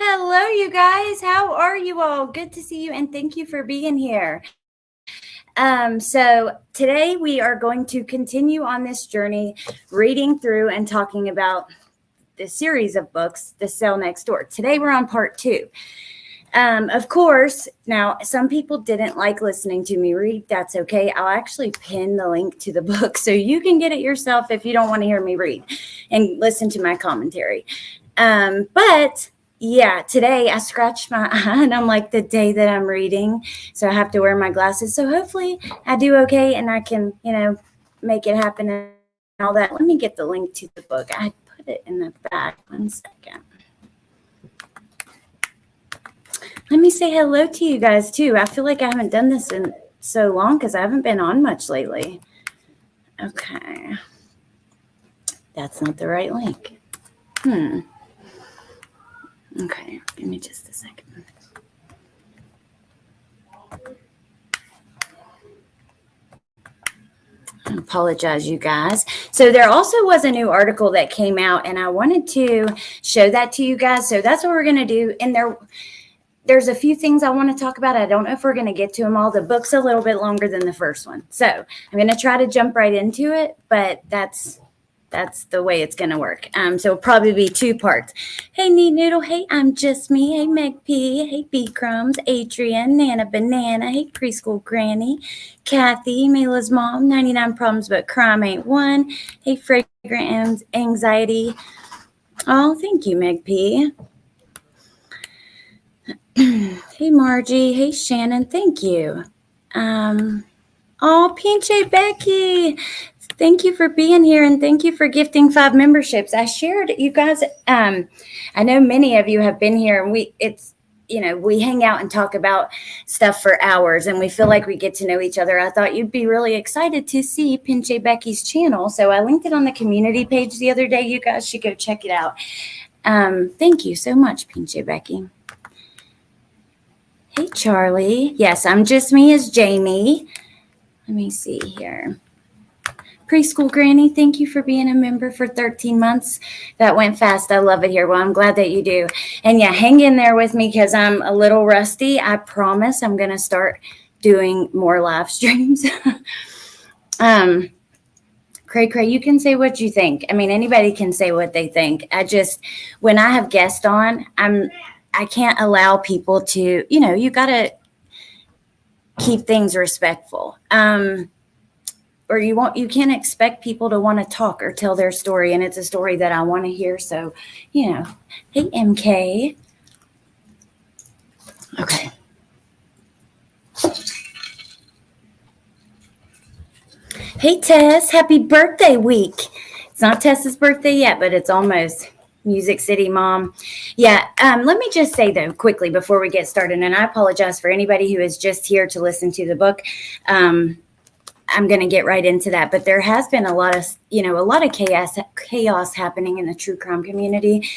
Hello, you guys. How are you all? Good to see you, and thank you for being here. So today we are going to continue on this journey, reading through and talking about the series of books, The Cell Next Door. Today we're on part 2. Of course, now some people didn't like listening to me read. That's okay. I'll actually pin the link to the book so you can get it yourself if you don't want to hear me read and listen to my commentary. But yeah, today I scratched my eye and I'm like the day that I'm reading, so I have to wear my glasses. So hopefully I do okay and I can, make it happen and all that. Let me get the link to the book. I put it in the back. 1 second. Let me say hello to you guys too. I feel like I haven't done this in so long because I haven't been on much lately. Okay. That's not the right link. Okay, give me just a second. I apologize, you guys. So there also was a new article that came out, and I wanted to show that to you guys. So that's what we're going to do. And there's a few things I want to talk about. I don't know if we're going to get to them all. The book's a little bit longer than the first one. So I'm going to try to jump right into it, but that's the way it's going to work. So it'll probably be 2 parts. Hey, Neat Noodle. Hey, I'm Just Me. Hey, Meg P. Hey, B Crumbs. Adrian. Nana Banana. Hey, Preschool Granny. Kathy. Mayla's Mom. 99 Problems But Crime Ain't One. Hey, Fragrant Anxiety. Oh, thank you, Meg P. Hey, Margie. Hey, Shannon. Thank you. Oh, Pinche Becky. Thank you for being here, and thank you for gifting 5 memberships. I shared, you guys, I know many of you have been here, and we hang out and talk about stuff for hours, and we feel like we get to know each other. I thought you'd be really excited to see Pinche Becky's channel, so I linked it on the community page the other day. You guys should go check it out. Thank you so much, Pinche Becky. Hey, Charlie. Yes, I'm Just Me as Jamie. Let me see here. Preschool Granny, thank you for being a member for 13 months. That went fast. I love it here. Well, I'm glad that you do. And yeah, hang in there with me because I'm a little rusty. I promise I'm going to start doing more live streams. Cray, you can say what you think. I mean, anybody can say what they think. When I have guests on, I can't allow people to, you got to keep things respectful. Or you can't expect people to want to talk or tell their story, and it's a story that I want to hear. So, hey, MK. Okay. Hey, Tess. Happy birthday week. It's not Tess's birthday yet, but it's almost. Music City Mom. Yeah. Let me just say, though, quickly before we get started, and I apologize for anybody who is just here to listen to the book. I'm going to get right into that, but there has been a lot of chaos happening in the true crime community,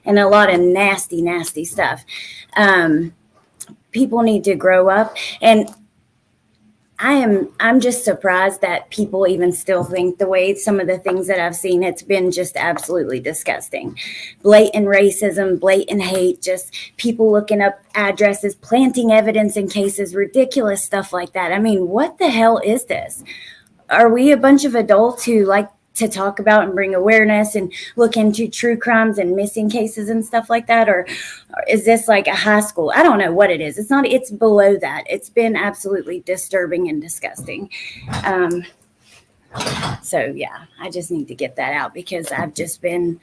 and a lot of nasty, nasty stuff. People need to grow up, and I'm just surprised that people even still think the way some of the things that I've seen. It's been just absolutely disgusting. Blatant racism, blatant hate, just people looking up addresses, planting evidence in cases, ridiculous stuff like that. I mean, what the hell is this? Are we a bunch of adults who like to talk about and bring awareness and look into true crimes and missing cases and stuff like that? Or is this like a high school? I don't know what it is. It's below that. It's been absolutely disturbing and disgusting. So yeah, I just need to get that out because I've just been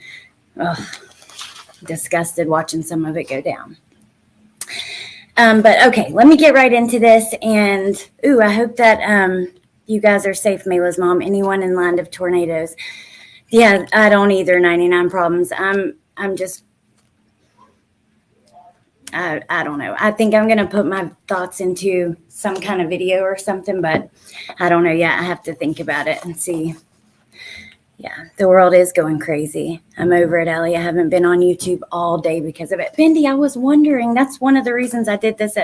disgusted watching some of it go down. But okay, let me get right into this. And I hope that you guys are safe, Mayla's Mom. Anyone in line of tornadoes? Yeah, I don't either. 99 Problems. I'm just, I don't know. I think I'm going to put my thoughts into some kind of video or something, but I don't know yet. I have to think about it and see. Yeah, the world is going crazy. I'm over it, Ellie. I haven't been on YouTube all day because of it. Bendy, I was wondering, that's one of the reasons I did this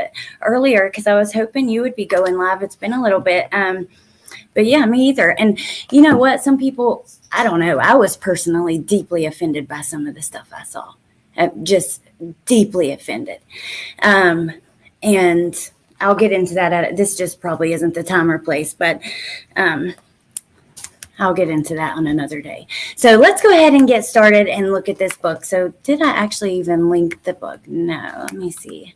earlier, because I was hoping you would be going live. It's been a little bit. But yeah, me either. And you know what? Some people, I don't know. I was personally deeply offended by some of the stuff I saw. just deeply offended. And I'll get into that. This just probably isn't the time or place, but I'll get into that on another day. So let's go ahead and get started and look at this book. So did I actually even link the book? No, let me see.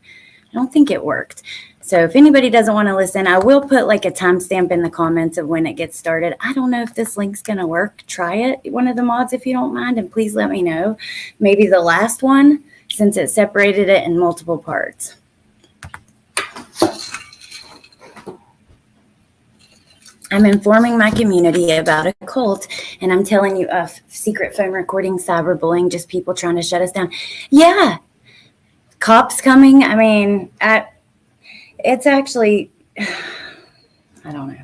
I don't think it worked. So if anybody doesn't want to listen, I will put like a timestamp in the comments of when it gets started. I don't know if this link's going to work. Try it, one of the mods, if you don't mind, and please let me know. Maybe the last one, since it separated it in multiple parts. I'm informing my community about a cult, and I'm telling you of secret phone recording, cyberbullying, just people trying to shut us down. Yeah, cops coming. I mean, it's actually, I don't know.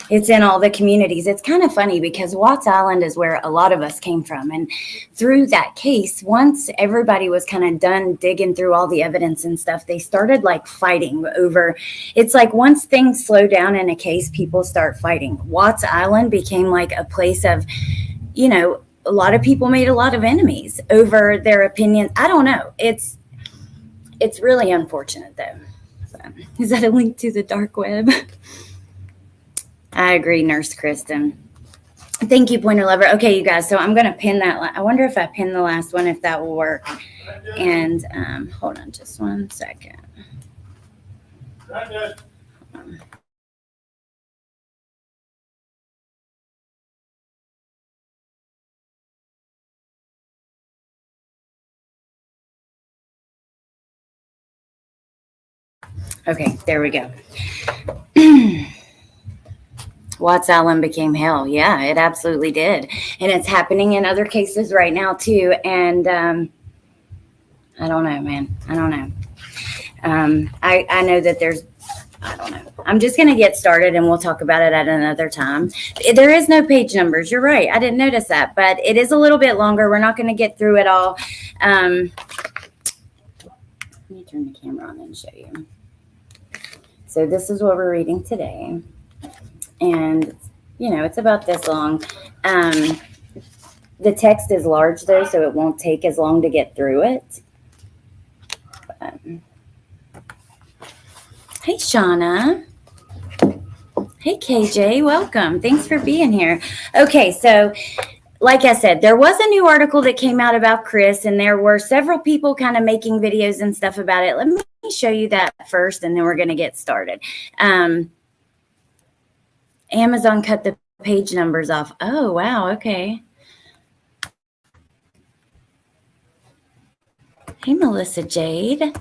It's in all the communities. It's kind of funny because Watts Island is where a lot of us came from. And through that case, once everybody was kind of done digging through all the evidence and stuff, they started like fighting over. It's like once things slow down in a case, people start fighting. Watts Island became like a place of, you know, a lot of people made a lot of enemies over their opinions. I don't know. It's really unfortunate though. So, is that a link to the dark web? I agree, Nurse Kristen. Thank you, Pointer Lover. Okay, you guys, so I'm going to pin that. I wonder if I pin the last one, if that will work. And hold on just one second. Okay, there we go. Watts Island became hell. Yeah, it absolutely did. And it's happening in other cases right now too. And I don't know, man. I don't know. I know that there's, I don't know. I'm just going to get started and we'll talk about it at another time. There is no page numbers. You're right. I didn't notice that, but it is a little bit longer. We're not going to get through it all. Let me turn the camera on and show you. So this is what we're reading today. And, you know, it's about this long. The text is large, though, so it won't take as long to get through it. Hey, Shauna. Hey, KJ. Welcome. Thanks for being here. Okay, so like I said, there was a new article that came out about Chris, and there were several people kind of making videos and stuff about it. Let me show you that first, and then we're going to get started. Amazon cut the page numbers off. Oh, wow. Okay. Hey, Melissa Jade.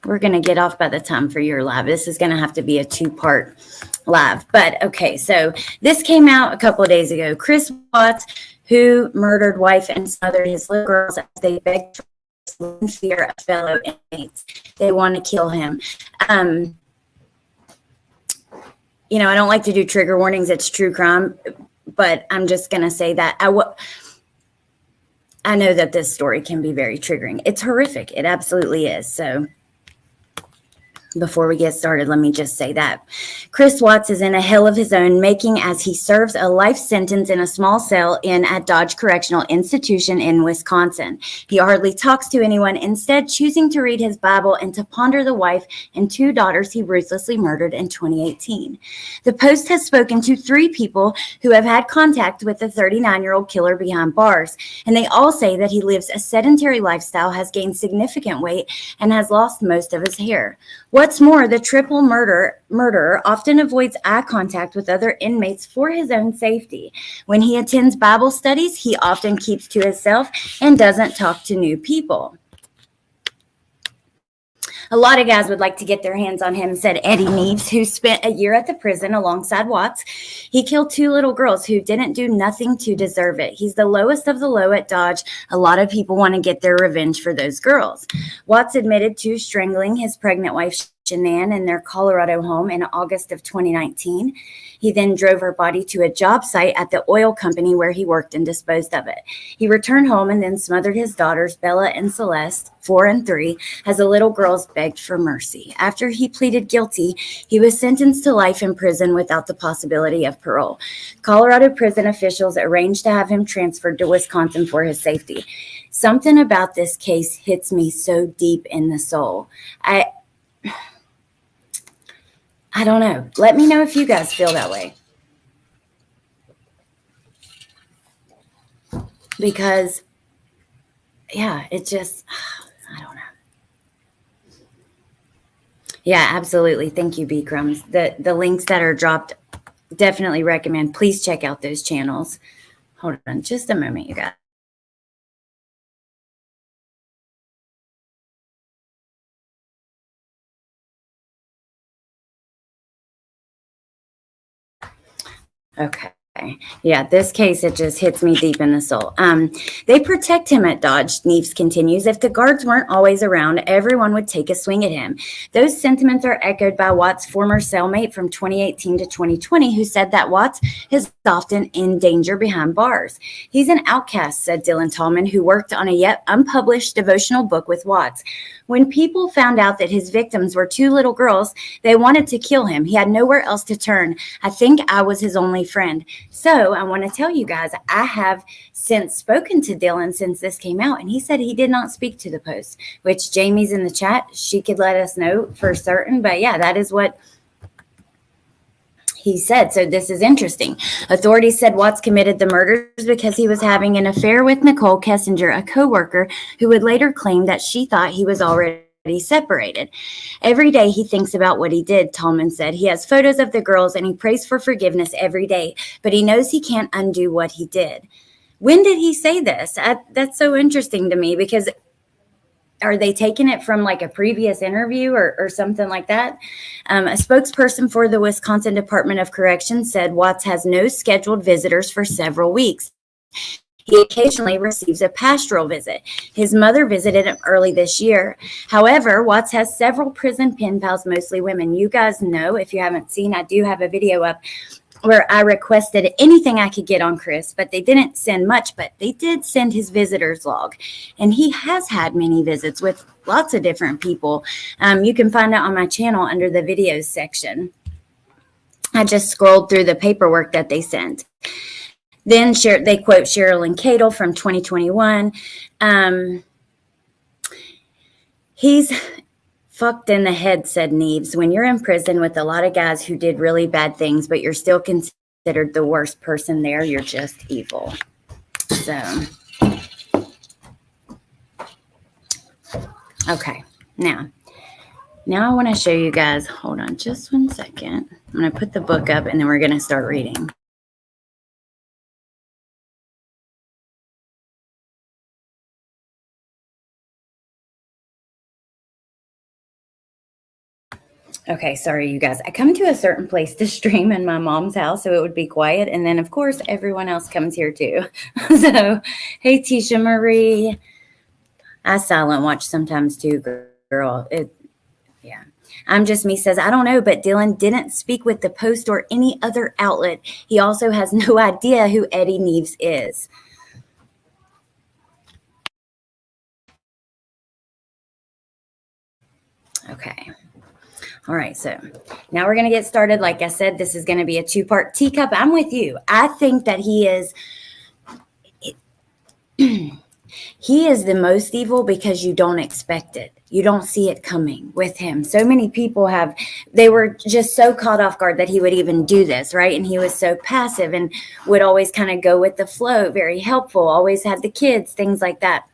We're going to get off by the time for your live. This is going to have to be a 2-part live. But, okay, so this came out a couple of days ago. Chris Watts, who murdered wife and smothered his little girls as they begged for fear of fellow inmates. They want to kill him. You know, I don't like to do trigger warnings. It's true crime, but I'm just going to say that I know that this story can be very triggering. It's horrific. It absolutely is. So before we get started, let me just say that Chris Watts is in a hell of his own making as he serves a life sentence in a small cell at Dodge Correctional Institution in Wisconsin. He hardly talks to anyone, instead choosing to read his Bible and to ponder the wife and 2 daughters he ruthlessly murdered in 2018. The Post has spoken to 3 people who have had contact with the 39-year-old killer behind bars, and they all say that he lives a sedentary lifestyle, has gained significant weight, and has lost most of his hair. What's more, the triple murderer often avoids eye contact with other inmates for his own safety. When he attends Bible studies, he often keeps to himself and doesn't talk to new people. A lot of guys would like to get their hands on him, said Eddie Neves, who spent a year at the prison alongside Watts. He killed 2 little girls who didn't do nothing to deserve it. He's the lowest of the low at Dodge. A lot of people want to get their revenge for those girls. Watts admitted to strangling his pregnant wife, Shanann in their Colorado home in August of 2019. He then drove her body to a job site at the oil company where he worked and disposed of it. He returned home and then smothered his daughters, Bella and Celeste, 4 and 3, as the little girls begged for mercy. After he pleaded guilty, he was sentenced to life in prison without the possibility of parole. Colorado prison officials arranged to have him transferred to Wisconsin for his safety. Something about this case hits me so deep in the soul. I don't know. Let me know if you guys feel that way. Because, yeah, it just, I don't know. Yeah, absolutely. Thank you, B Crumbs. The links that are dropped, definitely recommend. Please check out those channels. Hold on just a moment, you guys. Okay. Yeah, this case, it just hits me deep in the soul. They protect him at Dodge, Neves continues. If the guards weren't always around, everyone would take a swing at him. Those sentiments are echoed by Watts' former cellmate from 2018 to 2020, who said that Watts is often in danger behind bars. He's an outcast, said Dylan Tallman, who worked on a yet unpublished devotional book with Watts. When people found out that his victims were 2 little girls, they wanted to kill him. He had nowhere else to turn. I think I was his only friend. So I want to tell you guys, I have since spoken to Dylan since this came out, and he said he did not speak to the post, which Jamie's in the chat. She could let us know for certain. But yeah, that is what he said. So this is interesting. Authorities said Watts committed the murders because he was having an affair with Nicole Kessinger, a coworker who would later claim that she thought he was already separated. Every day he thinks about what he did, Tallman said. He has photos of the girls and he prays for forgiveness every day, but he knows he can't undo what he did. When did he say this? That's so interesting to me, because are they taking it from like a previous interview or something like that? A spokesperson for the Wisconsin Department of Corrections said Watts has no scheduled visitors for several weeks. He occasionally receives a pastoral visit. His mother visited him early this year. However, Watts has several prison pen pals, mostly women. You guys know, if you haven't seen, I do have a video up where I requested anything I could get on Chris, but they didn't send much, but they did send his visitor's log. And he has had many visits with lots of different people. You can find it on my channel under the videos section. I just scrolled through the paperwork that they sent. Then they quote Cheryl and Cadle from 2021. He's fucked in the head, said Neves. When you're in prison with a lot of guys who did really bad things, but you're still considered the worst person there, you're just evil. So, okay. Now I want to show you guys. Hold on just 1 second. I'm going to put the book up and then we're going to start reading. Okay, sorry, you guys. I come to a certain place to stream in my mom's house, so it would be quiet. And then, of course, everyone else comes here too. So, hey, Tisha Marie. I silent watch sometimes too, girl. Yeah. I'm Just Me says, I don't know, but Dylan didn't speak with the Post or any other outlet. He also has no idea who Eddie Neves is. Okay. All right, so now we're going to get started. Like I said, this is going to be a 2-part teacup. I'm with you. I think that he is the most evil because you don't expect it. You don't see it coming with him. So many people they were just so caught off guard that he would even do this, right? And he was so passive and would always kind of go with the flow, very helpful, always had the kids, things like that.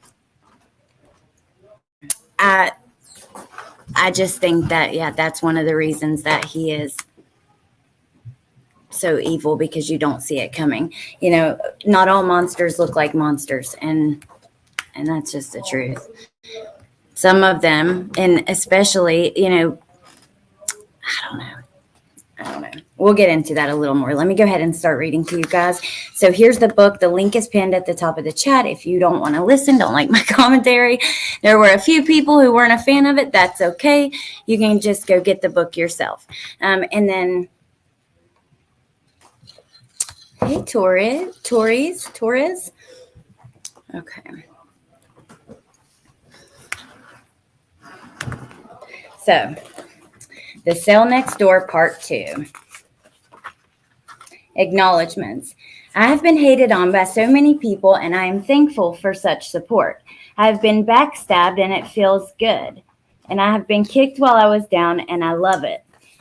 I just think that, yeah, that's one of the reasons that he is so evil, because you don't see it coming. You know, not all monsters look like monsters, and that's just the truth. Some of them, and especially, you know, I don't know. we'll get into that a little more. Let me go ahead and start reading to you guys. So here's the book. The link is pinned at the top of the chat. If you don't want to listen, don't like my commentary, there were a few people who weren't a fan of it. That's okay. You can just go get the book yourself. And then, hey, Torres. Okay. So, The Cell Next Door, Part 2. Acknowledgements. I have been hated on by so many people, and I am thankful for such support. I have been backstabbed, and it feels good. And I have been kicked while I was down, and I love it.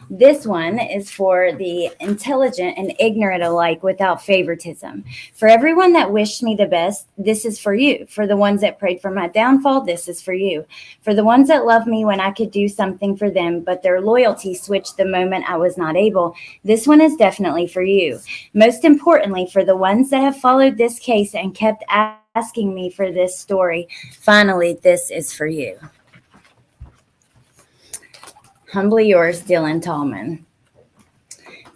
This one is for the intelligent and ignorant alike without favoritism. For everyone that wished me the best, this is for you. For the ones that prayed for my downfall, this is for you. For the ones that loved me when I could do something for them, but their loyalty switched the moment I was not able, this one is definitely for you. Most importantly, for the ones that have followed this case and kept asking me for this story, finally, this is for you. Humbly yours, Dylan Tallman.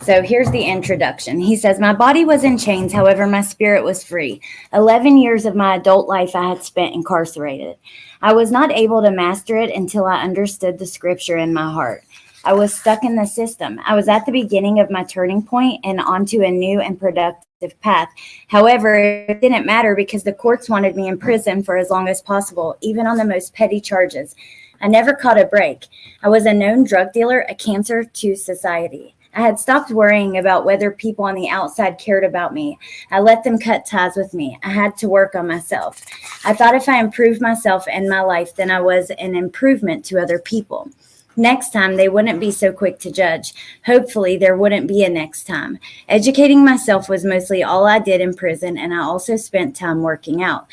So here's the introduction. He says, my body was in chains, however, my spirit was free. 11 years of my adult life I had spent incarcerated. I was not able to master it until I understood the scripture in my heart. I was stuck in the system. I was at the beginning of my turning point and onto a new and productive path. However, it didn't matter because the courts wanted me in prison for as long as possible, even on the most petty charges. I never caught a break. I was a known drug dealer, a cancer to society. I had stopped worrying about whether people on the outside cared about me. I let them cut ties with me. I had to work on myself. I thought if I improved myself and my life, then I was an improvement to other people. Next time, they wouldn't be so quick to judge. Hopefully, there wouldn't be a next time. Educating myself was mostly all I did in prison, and I also spent time working out.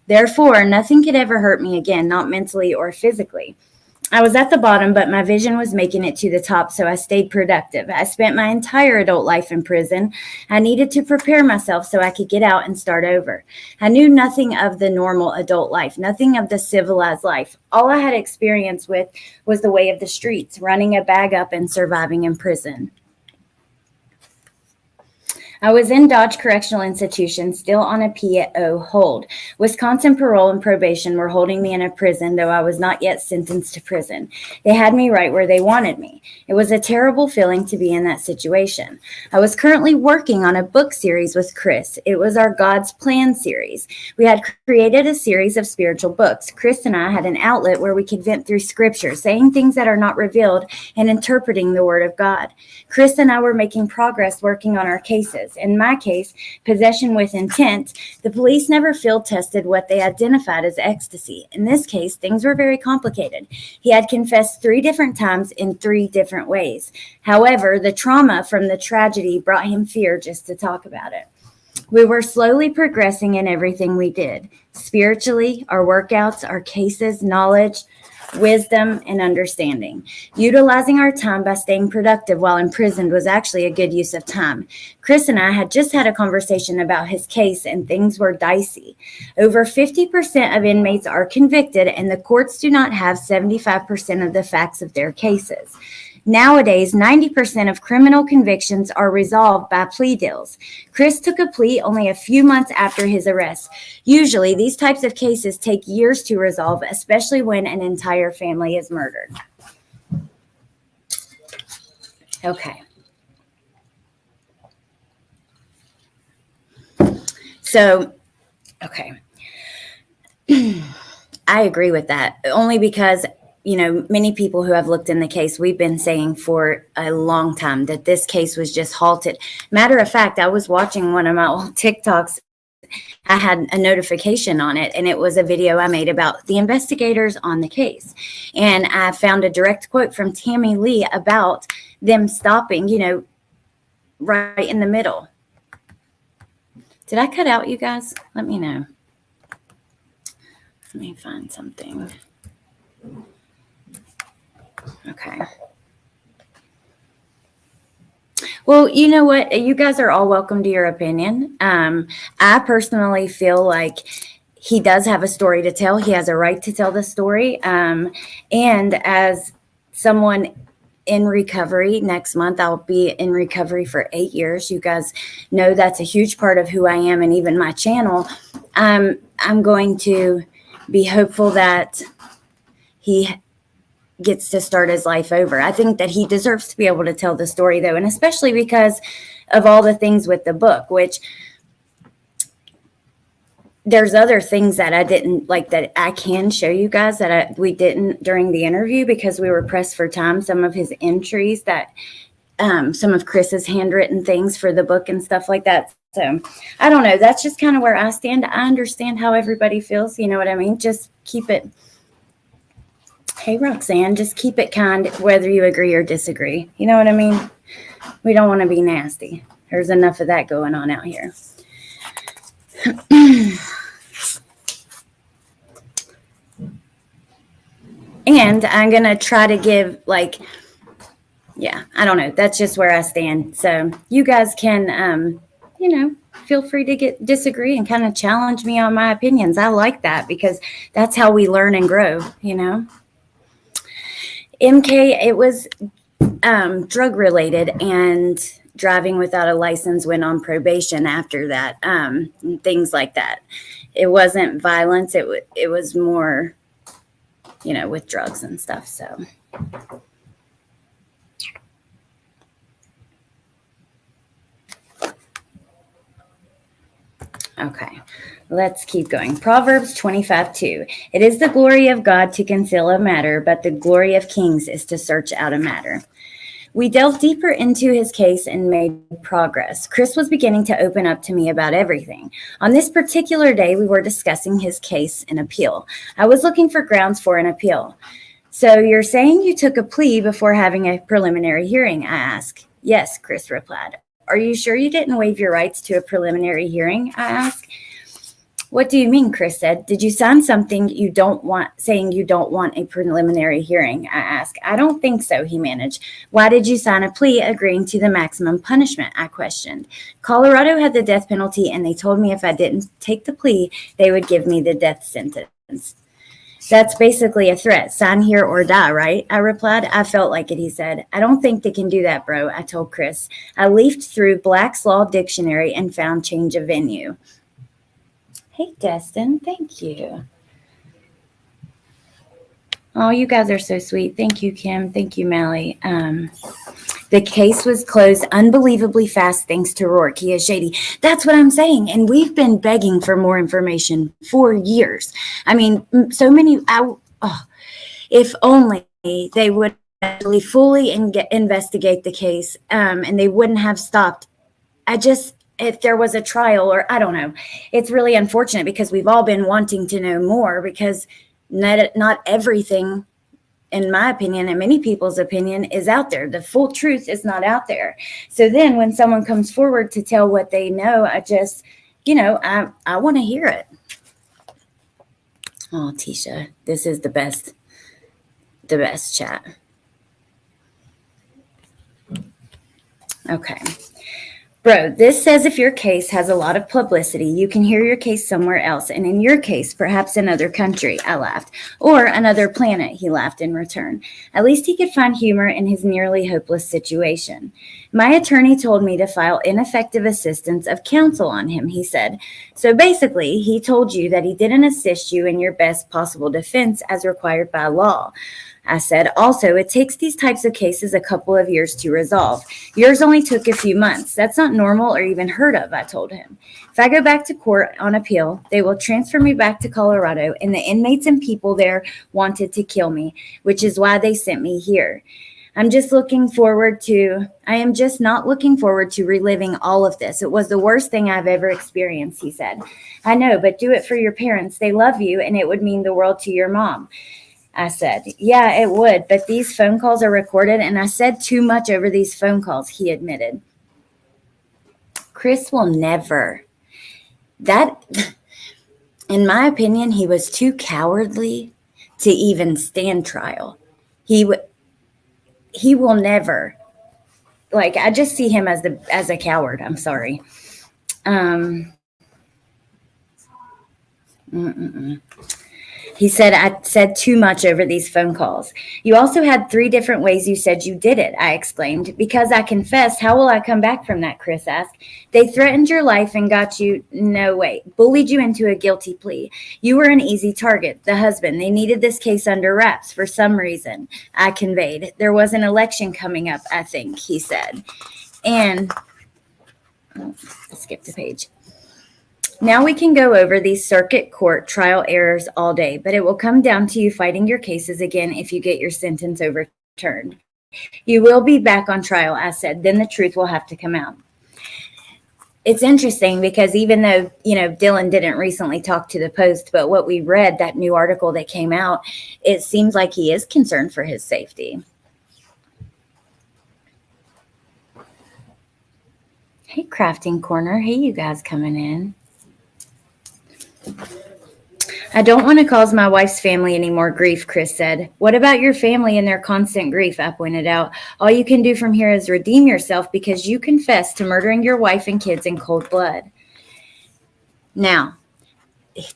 Therefore, nothing could ever hurt me again, not mentally or physically. I was at the bottom, but my vision was making it to the top, so I stayed productive. I spent my entire adult life in prison. I needed to prepare myself so I could get out and start over. I knew nothing of the normal adult life, nothing of the civilized life. All I had experience with was the way of the streets, running a bag up and surviving in prison. I was in Dodge Correctional Institution, still on a PO hold. Wisconsin parole and probation were holding me in a prison, though I was not yet sentenced to prison. They had me right where they wanted me. It was a terrible feeling to be in that situation. I was currently working on a book series with Chris. It was our God's Plan series. We had created a series of spiritual books. Chris and I had an outlet where we could vent through scripture, saying things that are not revealed, and interpreting the word of God. Chris and I were making progress working on our cases. In my case, possession with intent, the police never field tested what they identified as ecstasy. In this case, things were very complicated. He had confessed 3 different times in 3 different ways. However, the trauma from the tragedy brought him fear just to talk about it. We were slowly progressing in everything we did. Spiritually, our workouts, our cases, knowledge, wisdom, and understanding. Utilizing our time by staying productive while imprisoned was actually a good use of time. Chris and I had just had a conversation about his case, and things were dicey. Over 50% of inmates are convicted, and the courts do not have 75% of the facts of their cases. Nowadays, 90% of criminal convictions are resolved by plea deals. Chris took a plea only a few months after his arrest. Usually, these types of cases take years to resolve, especially when an entire family is murdered. Okay. So, okay. I agree with that, only because many people who have looked in the case, we've been saying for a long time that this case was just halted. Matter of fact, I was watching one of my old TikToks. I had a notification on it, and it was a video I made about the investigators on the case. And I found a direct quote from Tammy Lee about them stopping, right in the middle. Did I cut out, you guys? Let me know. Let me find something. Okay. Well, you know what? You guys are all welcome to your opinion. I personally feel like he does have a story to tell. He has a right to tell the story. And as someone in recovery next month. I'll be in recovery for 8 years. You guys know that's a huge part of who I am and even my channel. I'm going to be hopeful that he gets to start his life over. I think that he deserves to be able to tell the story, though, and especially because of all the things with the book, which there's other things that I didn't like that I can show you guys that we didn't during the interview because we were pressed for time. Some of his entries that some of Chris's handwritten things for the book and stuff like that. So I don't know. That's just kind of where I stand. I understand how everybody feels. You know what I mean? Just keep it. Hey, Roxanne, just keep it kind, whether you agree or disagree. You know what I mean? We don't want to be nasty. There's enough of that going on out here. And I'm going to try to give, like, yeah, I don't know. That's just where I stand. So you guys can, feel free to disagree and kind of challenge me on my opinions. I like that because that's how we learn and grow, MK, it was drug related, and driving without a license, went on probation after that, things like that. It wasn't violence. It was more, with drugs and stuff. So. Okay, let's keep going. Proverbs 25:2. It is the glory of God to conceal a matter, but the glory of kings is to search out a matter. We delved deeper into his case and made progress. Chris was beginning to open up to me about everything. On this particular day, we were discussing his case and appeal. I was looking for grounds for an appeal. So you're saying you took a plea before having a preliminary hearing, I asked. Yes, Chris replied. Are you sure you didn't waive your rights to a preliminary hearing? I asked. What do you mean? Chris said. Did you sign something saying you don't want a preliminary hearing? I asked. I don't think so, he managed. Why did you sign a plea agreeing to the maximum punishment? I questioned. Colorado had the death penalty, and they told me if I didn't take the plea, they would give me the death sentence. That's basically a threat. Sign here or die, right? I replied. I felt like it, he said. I don't think they can do that, bro, I told Chris. I leafed through Black's Law Dictionary and found change of venue. Hey, Destin. Thank you. Oh, you guys are so sweet. Thank you, Kim. Thank you, Mally. The case was closed unbelievably fast thanks to Rourke. He is shady. That's what I'm saying. And we've been begging for more information for years. I mean, so many. If only they would actually fully investigate the case, and they wouldn't have stopped. If there was a trial, or I don't know. It's really unfortunate because we've all been wanting to know more, because not everything, in my opinion, and many people's opinion, is out there. The full truth is not out there. So then when someone comes forward to tell what they know, I just, I want to hear it. Oh, Tisha, this is the best chat. Okay. Bro, this says if your case has a lot of publicity, you can hear your case somewhere else. And in your case, perhaps another country, I laughed. Or another planet, he laughed in return. At least he could find humor in his nearly hopeless situation. My attorney told me to file ineffective assistance of counsel on him, he said. So basically, he told you that he didn't assist you in your best possible defense as required by law. I said, also, it takes these types of cases a couple of years to resolve. Yours only took a few months. That's not normal or even heard of, I told him. If I go back to court on appeal, they will transfer me back to Colorado, and the inmates and people there wanted to kill me, which is why they sent me here. I am just not looking forward to reliving all of this. It was the worst thing I've ever experienced, he said. I know, but do it for your parents. They love you, and it would mean the world to your mom. I said, yeah, it would, but these phone calls are recorded, and I said too much over these phone calls, he admitted. Chris will never. That, in my opinion, he was too cowardly to even stand trial. He will never. Like, I just see him as a coward. I'm sorry. He said, I said too much over these phone calls. You also had 3 different ways you said you did it, I exclaimed. Because I confessed, how will I come back from that, Chris asked. They threatened your life and got you, no wait, bullied you into a guilty plea. You were an easy target, the husband. They needed this case under wraps for some reason, I conveyed. There was an election coming up, I think, he said. And, I skipped a page. Now we can go over these circuit court trial errors all day, but it will come down to you fighting your cases again if you get your sentence overturned. You will be back on trial, I said. Then the truth will have to come out. It's interesting because even though, Dylan didn't recently talk to the Post, but what we read, that new article that came out, it seems like he is concerned for his safety. Hey, Crafting Corner. Hey, you guys coming in. I don't want to cause my wife's family any more grief, Chris said. What about your family and their constant grief? I pointed out. All you can do from here is redeem yourself because you confessed to murdering your wife and kids in cold blood. Now,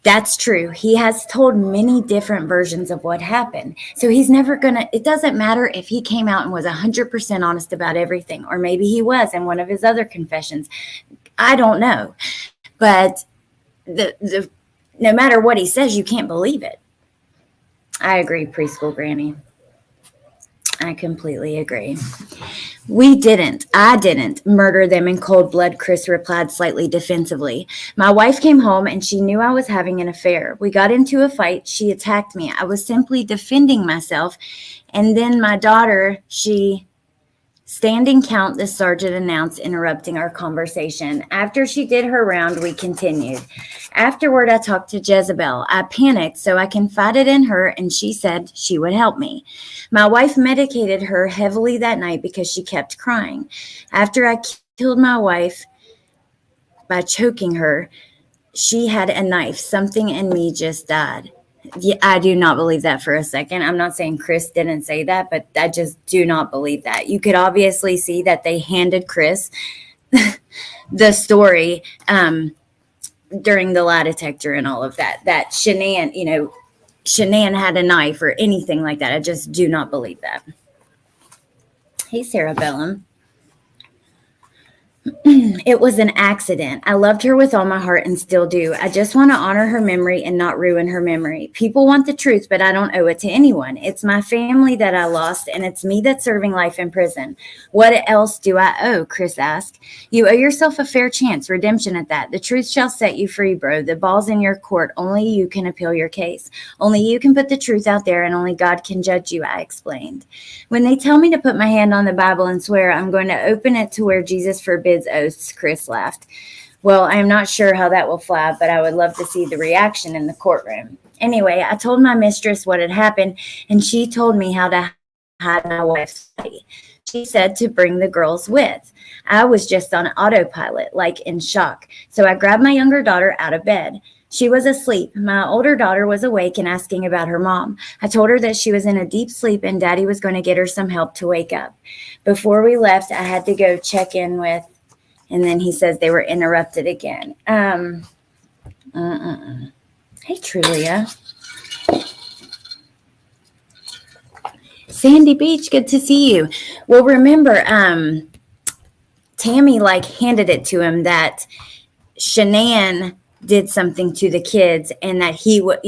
that's true. He has told many different versions of what happened. So he's never it doesn't matter if he came out and was 100% honest about everything, or maybe he was in one of his other confessions. I don't know. But no matter what he says, you can't believe it. I agree, Preschool Granny. I completely agree. I didn't murder them in cold blood, Chris replied slightly defensively. My wife came home and she knew I was having an affair. We got into a fight. She attacked me. I was simply defending myself. And then my daughter, Standing count, the sergeant announced, interrupting our conversation. After she did her round, we continued. Afterward, I talked to Jezebel. I panicked, so I confided in her, and she said she would help me. My wife medicated her heavily that night because she kept crying. After I killed my wife by choking her, she had a knife. Something in me just died. Yeah, I do not believe that for a second. I'm not saying Chris didn't say that, but I just do not believe that. You could obviously see that they handed Chris the story during the lie detector and all of that. That Shanann had a knife or anything like that. I just do not believe that. Hey, Sarah Bellum. It was an accident. I loved her with all my heart and still do. I just want to honor her memory and not ruin her memory. People want the truth, but I don't owe it to anyone. It's my family that I lost, and it's me that's serving life in prison. What else do I owe? Chris asked. You owe yourself a fair chance, redemption at that. The truth shall set you free, bro. The ball's in your court. Only you can appeal your case. Only you can put the truth out there, and only God can judge you, I explained. When they tell me to put my hand on the Bible and swear, I'm going to open it to where Jesus forbids oaths, Chris laughed. Well, I am not sure how that will fly, but I would love to see the reaction in the courtroom. Anyway, I told my mistress what had happened, and she told me how to hide my wife's body. She said to bring the girls with. I was just on autopilot, like in shock. So I grabbed my younger daughter out of bed. She was asleep. My older daughter was awake and asking about her mom. I told her that she was in a deep sleep and Daddy was going to get her some help to wake up. Before we left, I had to go check in with. And then he says they were interrupted again. Hey, Trulia. Sandy Beach, good to see you. Well, remember, Tammy handed it to him that Shanann did something to the kids and that he would,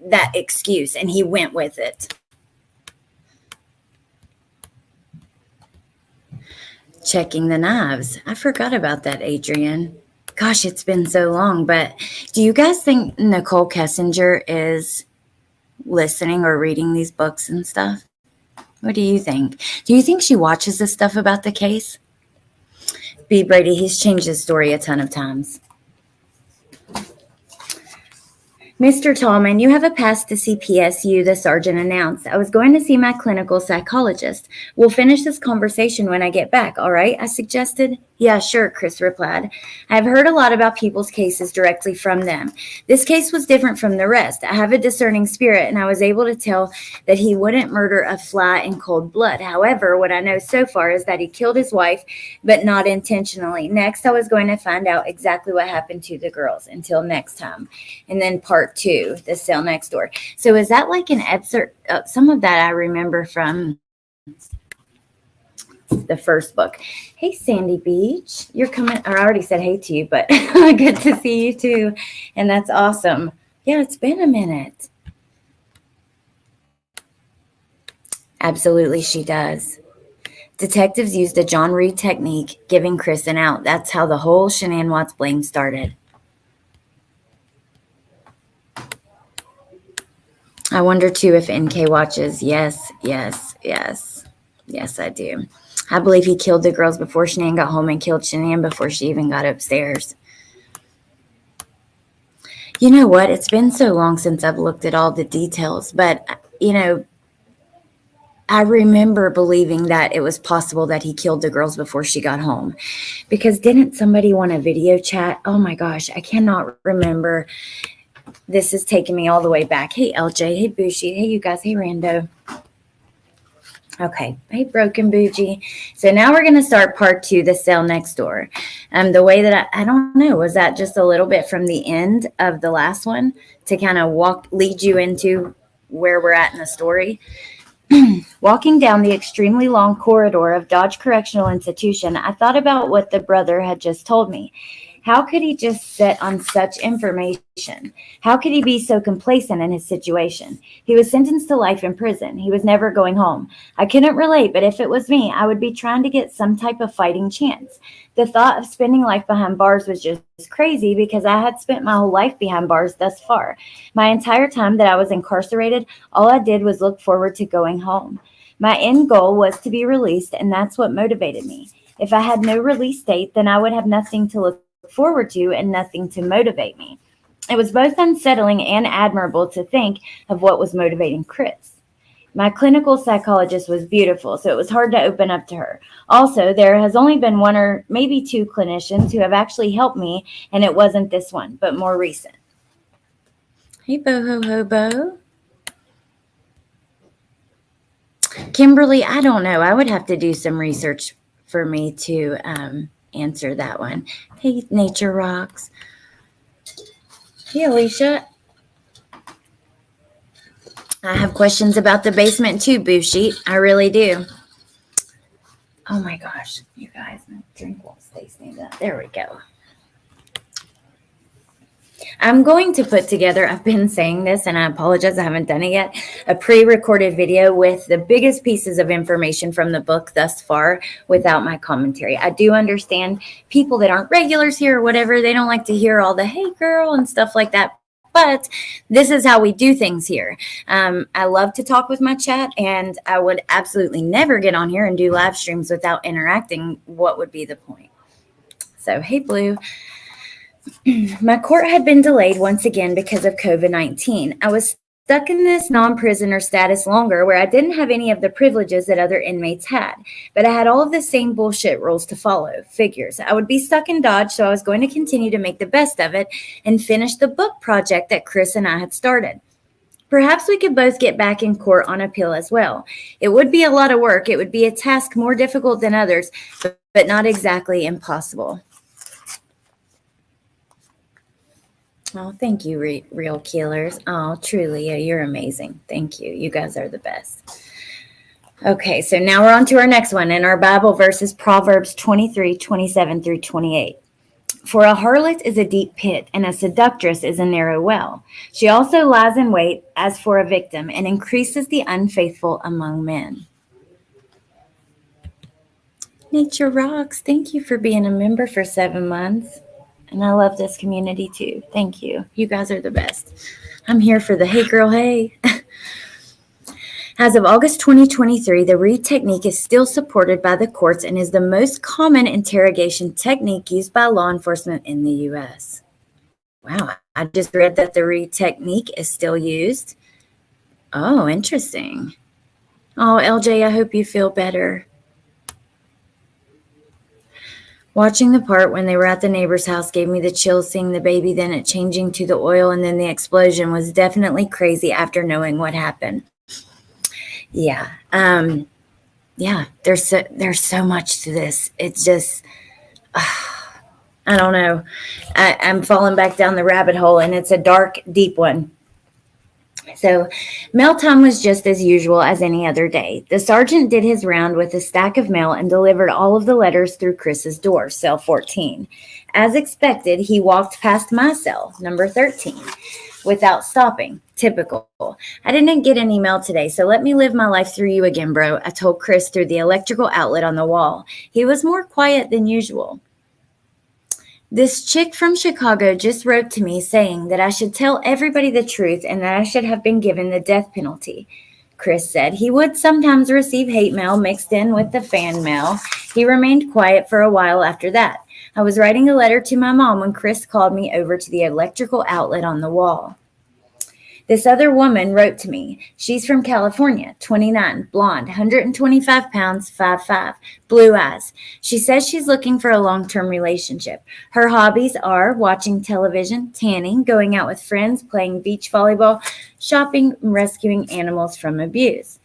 that excuse, and he went with it. Checking the knives. I forgot about that, Adrian. Gosh, it's been so long. But do you guys think Nicole Kessinger is listening or reading these books and stuff? What do you think? Do you think she watches this stuff about the case? B. Brady, he's changed his story a ton of times. Mr. Tallman, you have a pass to CPSU, the sergeant announced. I was going to see my clinical psychologist. We'll finish this conversation when I get back, all right? I suggested. Yeah, sure, Chris replied. I've heard a lot about people's cases directly from them. This case was different from the rest. I have a discerning spirit, and I was able to tell that he wouldn't murder a fly in cold blood. However, what I know so far is that he killed his wife, but not intentionally. Next, I was going to find out exactly what happened to the girls. Until next time. And then part part 2, The Cell Next Door. So is that like an excerpt? Some of that I remember from the first book. Hey, Sandy Beach, you're coming. Or I already said hey to you, but good to see you too. And that's awesome. Yeah, it's been a minute. Absolutely, she does. Detectives used a John Reed technique, giving Chris an out. That's how the whole Shanann Watts blame started. I wonder, too, if NK watches. Yes, I do. I believe he killed the girls before Shanann got home and killed Shanann before she even got upstairs. You know what? It's been so long since I've looked at all the details, but, I remember believing that it was possible that he killed the girls before she got home. Because didn't somebody want a video chat? Oh my gosh, I cannot remember. This is taking me all the way back. Hey, LJ. Hey, Bushi. Hey, you guys. Hey, Rando. Okay. Hey, Broken Bougie. So now we're going to start part 2, The Cell Next Door. The way that I don't know, was that just a little bit from the end of the last one to kind of lead you into where we're at in the story? Walking down the extremely long corridor of Dodge Correctional Institution, I thought about what the brother had just told me. How could he just sit on such information? How could he be so complacent in his situation? He was sentenced to life in prison. He was never going home. I couldn't relate, but if it was me, I would be trying to get some type of fighting chance. The thought of spending life behind bars was just crazy because I had spent my whole life behind bars thus far. My entire time that I was incarcerated, all I did was look forward to going home. My end goal was to be released, and that's what motivated me. If I had no release date, then I would have nothing to look forward to and nothing to motivate me. It was both unsettling and admirable to think of what was motivating Chris. My clinical psychologist was beautiful, so it was hard to open up to her. Also, there has only been 1 or maybe 2 clinicians who have actually helped me, and it wasn't this one, but more recent. Hey, Boho Hobo. Kimberly, I don't know. I would have to do some research for me to answer that one. Hey, Nature Rocks. Hey, Alicia. I have questions about the basement too, Bushi. I really do. Oh my gosh, you guys, my drink won't stay standing up. There we go. I'm going to put together, I've been saying this and I apologize, I haven't done it yet, a pre-recorded video with the biggest pieces of information from the book thus far without my commentary. I do understand people that aren't regulars here or whatever, they don't like to hear all the hey girl and stuff like that. But this is how we do things here. I love to talk with my chat, and I would absolutely never get on here and do live streams without interacting. What would be the point? So, hey, Blue. My court had been delayed once again because of COVID-19. I was stuck in this non-prisoner status longer where I didn't have any of the privileges that other inmates had, but I had all of the same bullshit rules to follow. Figures. I would be stuck in Dodge, so I was going to continue to make the best of it and finish the book project that Chris and I had started. Perhaps we could both get back in court on appeal as well. It would be a lot of work. It would be a task more difficult than others, but not exactly impossible. Oh, thank you, Real Killers. Oh, truly, you're amazing. Thank you. You guys are the best. Okay, so now we're on to our next one. And our Bible verse is Proverbs 23:27-28. For a harlot is a deep pit, and a seductress is a narrow well. She also lies in wait as for a victim and increases the unfaithful among men. Nature Rocks, thank you for being a member for 7 months. And I love this community too. Thank you. You guys are the best. I'm here for the hey girl, hey. As of August 2023, the Reed technique is still supported by the courts and is the most common interrogation technique used by law enforcement in the U.S. Wow, I just read that the Reed technique is still used. Oh, interesting. Oh, LJ, I hope you feel better. Watching the part when they were at the neighbor's house gave me the chills, seeing the baby, then it changing to the oil, and then the explosion was definitely crazy after knowing what happened. Yeah. There's so much to this. It's just, I don't know. I'm falling back down the rabbit hole, and it's a dark, deep one. So, mail time was just as usual as any other day. The sergeant did his round with a stack of mail and delivered all of the letters through Chris's door, cell 14. As expected, he walked past my cell, number 13, without stopping. Typical. I didn't get any mail today, so let me live my life through you again, bro, I told Chris through the electrical outlet on the wall. He was more quiet than usual. This chick from Chicago just wrote to me saying that I should tell everybody the truth and that I should have been given the death penalty. Chris said he would sometimes receive hate mail mixed in with the fan mail. He remained quiet for a while after that. I was writing a letter to my mom when Chris called me over to the electrical outlet on the wall. This other woman wrote to me. She's from California, 29, blonde, 125 pounds, 5'5", blue eyes. She says she's looking for a long-term relationship. Her hobbies are watching television, tanning, going out with friends, playing beach volleyball, shopping, and rescuing animals from abuse.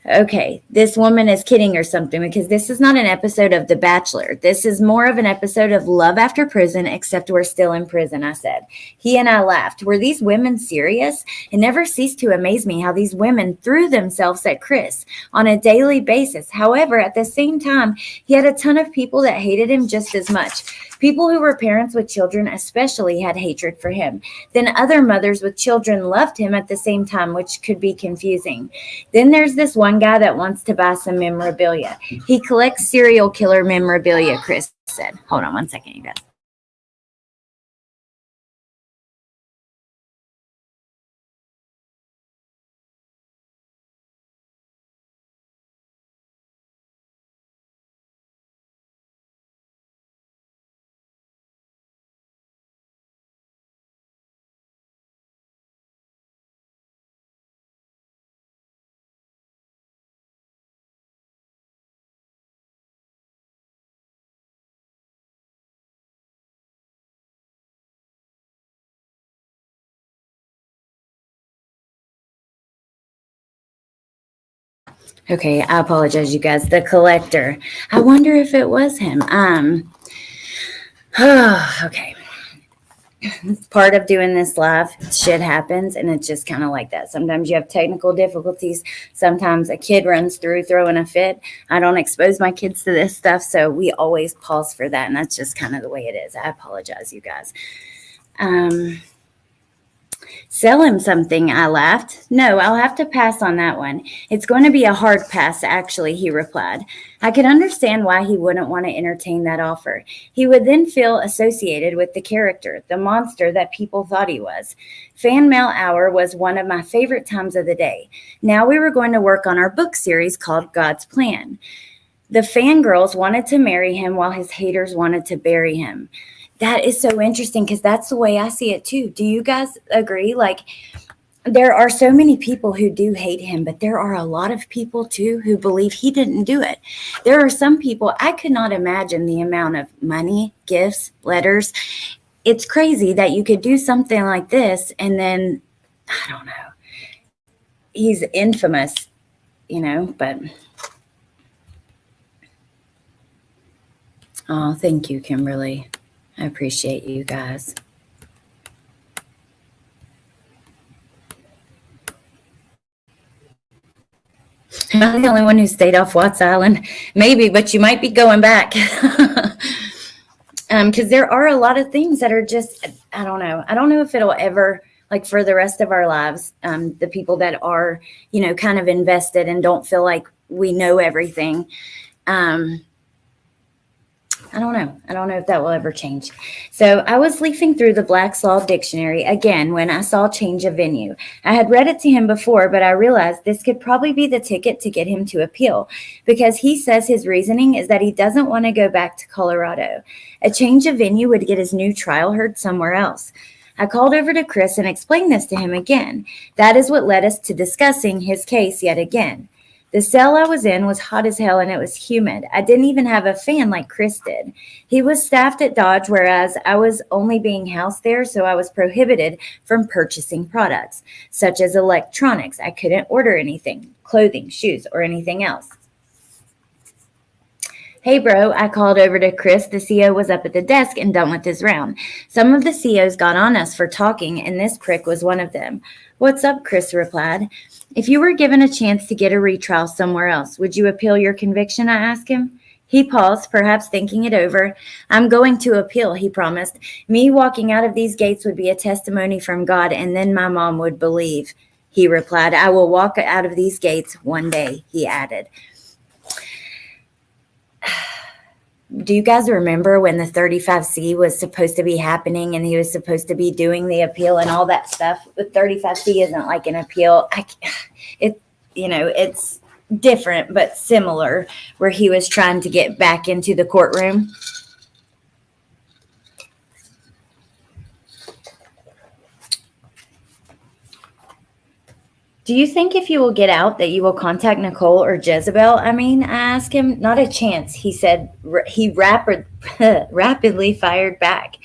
Okay, this woman is kidding or something, because this is not an episode of The Bachelor. This is more of an episode of Love After Prison, except we're still in prison, I said. He and I laughed. Were these women serious? It never ceased to amaze me how these women threw themselves at Chris on a daily basis. However, at the same time, he had a ton of people that hated him just as much. People who were parents with children especially had hatred for him. Then other mothers with children loved him at the same time, which could be confusing. Then there's this one guy that wants to buy some memorabilia. He collects serial killer memorabilia, Chris said. Hold on one second, you guys. Okay, I apologize, you guys. The collector. I wonder if it was him. Okay. It's part of doing this live. Shit happens, and it's just kind of like that. Sometimes you have technical difficulties. Sometimes a kid runs through throwing a fit. I don't expose my kids to this stuff, so we always pause for that, and that's just kind of the way it is. I apologize, you guys. Sell him something, I laughed. No, I'll have to pass on that one. It's going to be a hard pass, actually, he replied. I could understand why he wouldn't want to entertain that offer. He would then feel associated with the character, the monster that people thought he was. Fan mail hour was one of my favorite times of the day. Now we were going to work on our book series called God's Plan. The fangirls wanted to marry him while his haters wanted to bury him. That is so interesting, because that's the way I see it too. Do you guys agree? Like, there are so many people who do hate him, but there are a lot of people too who believe he didn't do it. There are some people, I could not imagine the amount of money, gifts, letters. It's crazy that you could do something like this and then, I don't know, he's infamous, but. Oh, thank you, Kimberly. I appreciate you guys. Am I the only one who stayed off Watts Island? Maybe, but you might be going back. Because there are a lot of things that are just, I don't know. I don't know if it'll ever, like for the rest of our lives, the people that are, kind of invested and don't feel like we know everything. I don't know. I don't know if that will ever change. So I was leafing through the Black's Law Dictionary again when I saw change of venue. I had read it to him before, but I realized this could probably be the ticket to get him to appeal, because he says his reasoning is that he doesn't want to go back to Colorado. A change of venue would get his new trial heard somewhere else. I called over to Chris and explained this to him again. That is what led us to discussing his case yet again. The cell I was in was hot as hell and it was humid. I didn't even have a fan like Chris did. He was staffed at Dodge, whereas I was only being housed there, so I was prohibited from purchasing products, such as electronics. I couldn't order anything, clothing, shoes, or anything else. Hey, bro, I called over to Chris. The CO was up at the desk and done with his round. Some of the COs got on us for talking, and this prick was one of them. What's up, Chris replied. If you were given a chance to get a retrial somewhere else, would you appeal your conviction? I asked him. He paused, perhaps thinking it over. I'm going to appeal, he promised. Me walking out of these gates would be a testimony from God, and then my mom would believe. He replied, I will walk out of these gates one day, he added. Do you guys remember when the 35C was supposed to be happening and he was supposed to be doing the appeal and all that stuff? The 35C isn't like an appeal. It's different but similar, where he was trying to get back into the courtroom. Do you think if you will get out that you will contact Nicole or Jezebel? I asked him. Not a chance, he said. He rapidly fired back.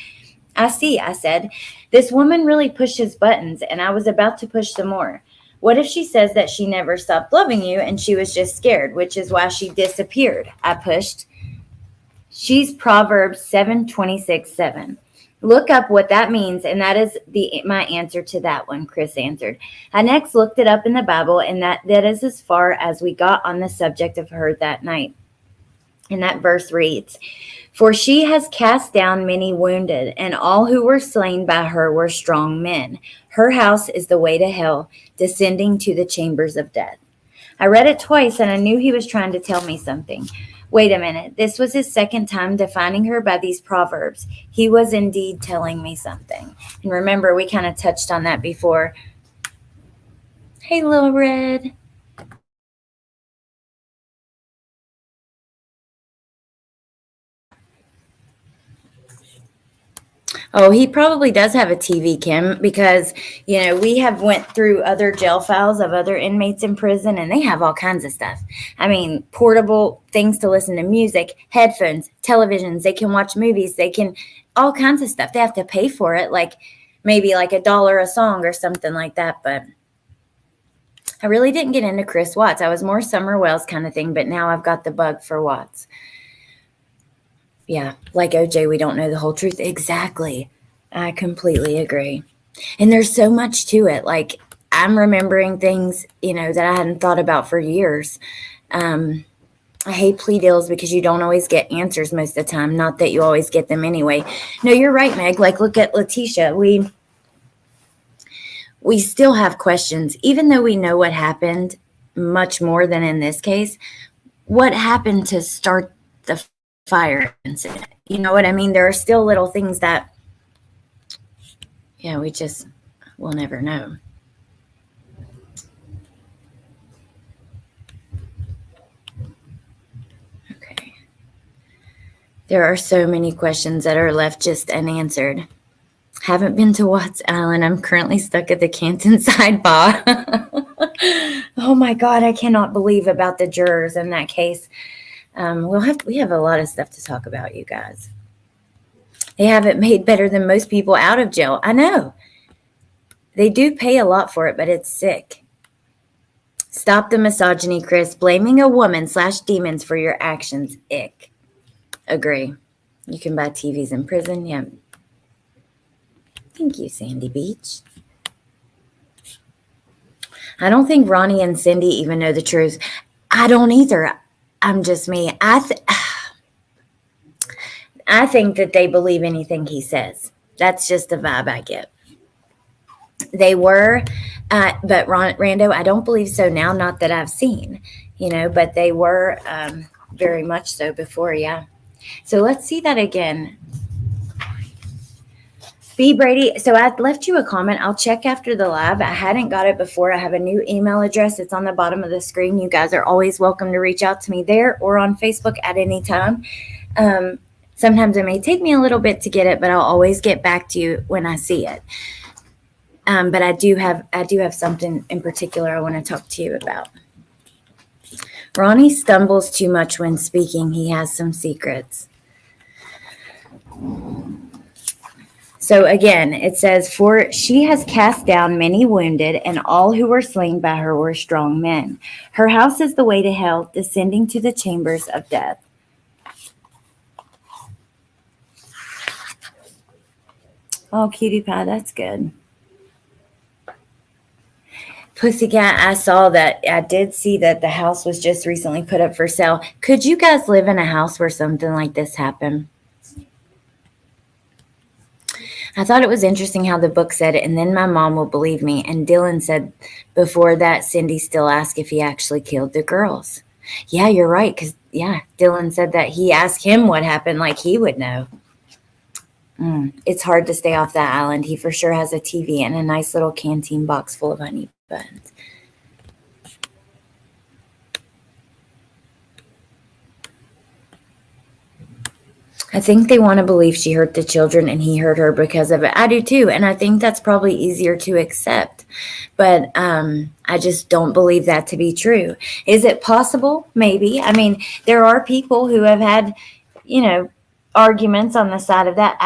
I see, I said. This woman really pushes buttons, and I was about to push some more. What if she says that she never stopped loving you and she was just scared, which is why she disappeared? I pushed. She's Proverbs 7:26-7. Look up what that means, and that is my answer to that one, Chris answered. I next looked it up in the Bible, and that is as far as we got on the subject of her that night. And that verse reads, For she has cast down many wounded, and all who were slain by her were strong men. Her house is the way to hell, descending to the chambers of death. I read it twice, and I knew he was trying to tell me something. Wait a minute. This was his second time defining her by these proverbs. He was indeed telling me something. And remember, we kind of touched on that before. Hey, Little Red. Oh, he probably does have a TV, Kim, because, we have went through other jail files of other inmates in prison, and they have all kinds of stuff. Portable things to listen to music, headphones, televisions. They can watch movies. They can all kinds of stuff. They have to pay for it, maybe $1 a song or something like that. But I really didn't get into Chris Watts. I was more Summer Wells kind of thing, but now I've got the bug for Watts. Yeah, like OJ, we don't know the whole truth. Exactly. I completely agree. And there's so much to it. I'm remembering things, that I hadn't thought about for years. I hate plea deals because you don't always get answers most of the time. Not that you always get them anyway. No, you're right, Meg. Look at Letitia. We still have questions, even though we know what happened much more than in this case. What happened to start the fire incident? You know what I mean? There are still little things that, we'll never know. Okay. There are so many questions that are left just unanswered. Haven't been to Watts Island. I'm currently stuck at the Canton sidebar. Oh my God, I cannot believe about the jurors in that case. We have a lot of stuff to talk about, you guys. They have it made better than most people out of jail. I know. They do pay a lot for it, but it's sick. Stop the misogyny, Chris. Blaming a woman/demons for your actions. Ick. Agree. You can buy TVs in prison. Yeah. Thank you, Sandy Beach. I don't think Ronnie and Cindy even know the truth. I don't either. I'm just me. I think that they believe anything he says. That's just the vibe I get. They were, but Rando, I don't believe so now. Not that I've seen, but they were very much so before, yeah. So let's see that again. B. Brady, so I left you a comment. I'll check after the live. I hadn't got it before. I have a new email address. It's on the bottom of the screen. You guys are always welcome to reach out to me there or on Facebook at any time. Sometimes it may take me a little bit to get it, but I'll always get back to you when I see it. But I do have something in particular I want to talk to you about. Ronnie stumbles too much when speaking. He has some secrets. So again, it says, For she has cast down many wounded, and all who were slain by her were strong men. Her house is the way to hell, descending to the chambers of death. Oh, cutie pie, that's good. Pussycat, I did see that the house was just recently put up for sale. Could you guys live in a house where something like this happened? I thought it was interesting how the book said it, and then my mom will believe me. And Dylan said before that, Cindy still asked if he actually killed the girls. Yeah, you're right. Because, yeah, Dylan said that he asked him what happened, like he would know. It's hard to stay off that island. He for sure has a TV and a nice little canteen box full of honey buns. I think they want to believe she hurt the children and he hurt her because of it. I do too. And I think that's probably easier to accept. But I just don't believe that to be true. Is it possible? Maybe. I mean, there are people who have had, arguments on the side of that.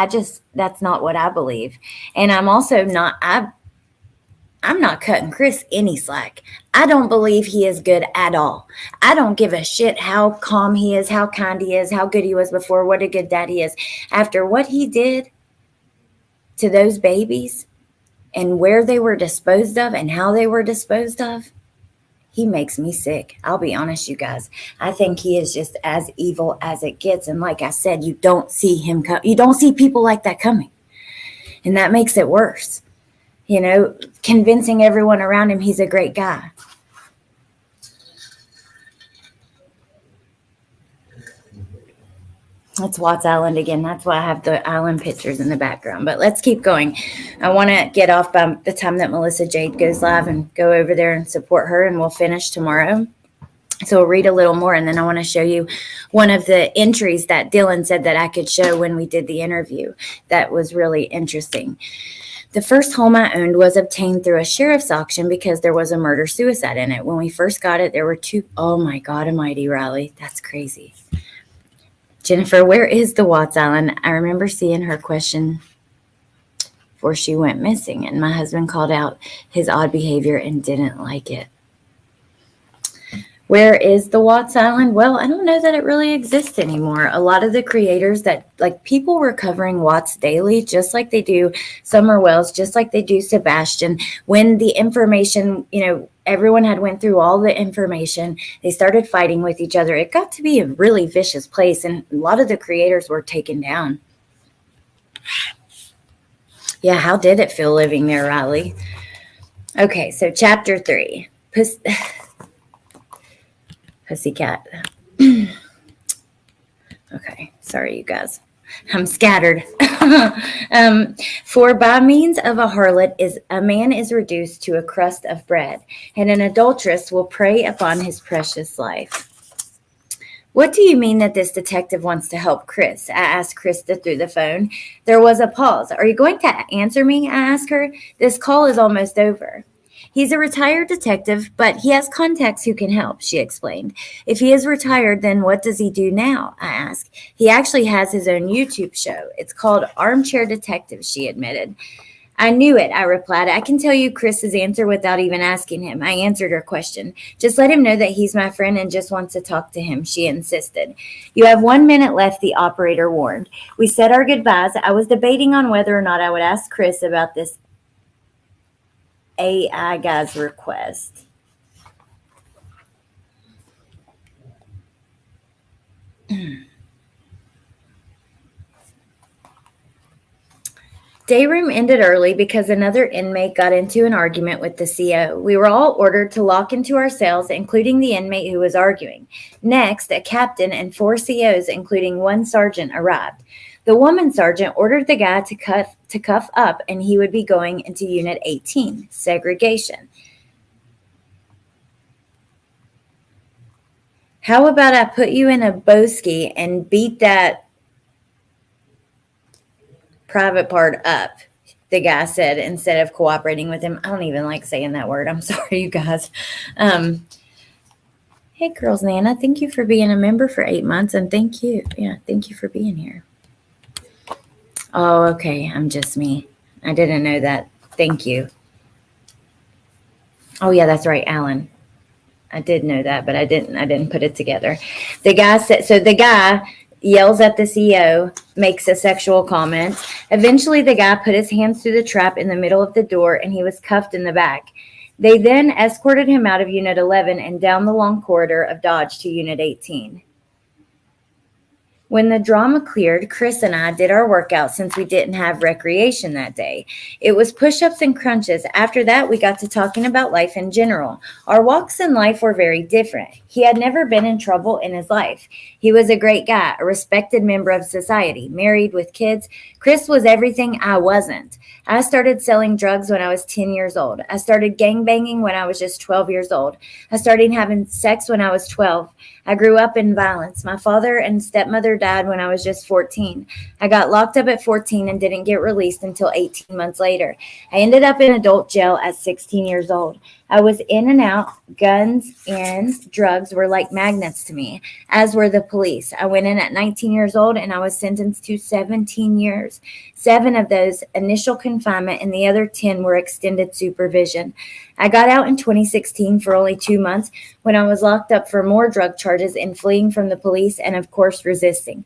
That's not what I believe. And I'm also not, I'm not cutting Chris any slack. I don't believe he is good at all. I don't give a shit how calm he is, how kind he is, how good he was before, what a good dad he is. After what he did to those babies and where they were disposed of and how they were disposed of, he makes me sick. I'll be honest, you guys. I think he is just as evil as it gets. And like I said, you don't see him come. You don't see people like that coming. And that makes it worse. Convincing everyone around him he's a great guy. That's Watts Island again. That's why I have the island pictures in the background. But let's keep going. I want to get off by the time that Melissa Jade goes live and go over there and support her, and we'll finish tomorrow. So we'll read a little more, and then I want to show you one of the entries that Dylan said that I could show when we did the interview. That was really interesting. The first home I owned was obtained through a sheriff's auction because there was a murder-suicide in it. When we first got it, there were two. Oh, my God almighty, Riley. That's crazy. Jennifer, where is the Watts Island? I remember seeing her question before she went missing, and my husband called out his odd behavior and didn't like it. Where is the Watts Island? Well, I don't know that it really exists anymore. A lot of the creators people were covering Watts daily, just like they do Summer Wells, just like they do Sebastian. When the information, everyone had went through all the information, they started fighting with each other. It got to be a really vicious place, and a lot of the creators were taken down. Yeah, how did it feel living there, Riley? Okay, so chapter 3. Pussycat. Okay, sorry, you guys. I'm scattered. For by means of a harlot a man is reduced to a crust of bread, and an adulteress will prey upon his precious life. What do you mean that this detective wants to help Chris? I asked Krista through the phone. There was a pause. Are you going to answer me? I asked her. This call is almost over. He's a retired detective, but he has contacts who can help, she explained. If he is retired, then what does he do now? I asked. He actually has his own YouTube show. It's called Armchair Detective, she admitted. I knew it, I replied. I can tell you Chris's answer without even asking him. I answered her question. Just let him know that he's my friend and just wants to talk to him, she insisted. You have 1 minute left, the operator warned. We said our goodbyes. I was debating on whether or not I would ask Chris about this AI guy's request. Day room ended early because another inmate got into an argument with the CO. We were all ordered to lock into our cells, including the inmate who was arguing. Next, a captain and 4 COs, including 1 sergeant, arrived. The woman sergeant ordered the guy to cuff up, and he would be going into Unit 18, segregation. How about I put you in a boski and beat that private part up, the guy said, instead of cooperating with him. I don't even like saying that word. I'm sorry, you guys. Hey, Girls Nana, thank you for being a member for 8 months, and thank you. Yeah, thank you for being here. Oh, okay. I'm just me. I didn't know that. Thank you. Oh, yeah, that's right, Alan. I did know that, but I didn't put it together. The guy said, so the guy yells at the CO, makes a sexual comment. Eventually, the guy put his hands through the trap in the middle of the door, and he was cuffed in the back. They then escorted him out of Unit 11 and down the long corridor of Dodge to Unit 18. When the drama cleared, Chris and I did our workout since we didn't have recreation that day. It was push-ups and crunches. After that, we got to talking about life in general. Our walks in life were very different. He had never been in trouble in his life. He was a great guy, a respected member of society, married with kids. Chris was everything I wasn't. I started selling drugs when I was 10 years old. I started gangbanging when I was just 12 years old. I started having sex when I was 12. I grew up in violence. My father and stepmother died when I was just 14. I got locked up at 14 and didn't get released until 18 months later. I ended up in adult jail at 16 years old. I was in and out. Guns and drugs were like magnets to me, as were the police. I went in at 19 years old and I was sentenced to 17 years. 7 of those initial confinement and the other 10 were extended supervision. I got out in 2016 for only 2 months when I was locked up for more drug charges and fleeing from the police and, of course, resisting.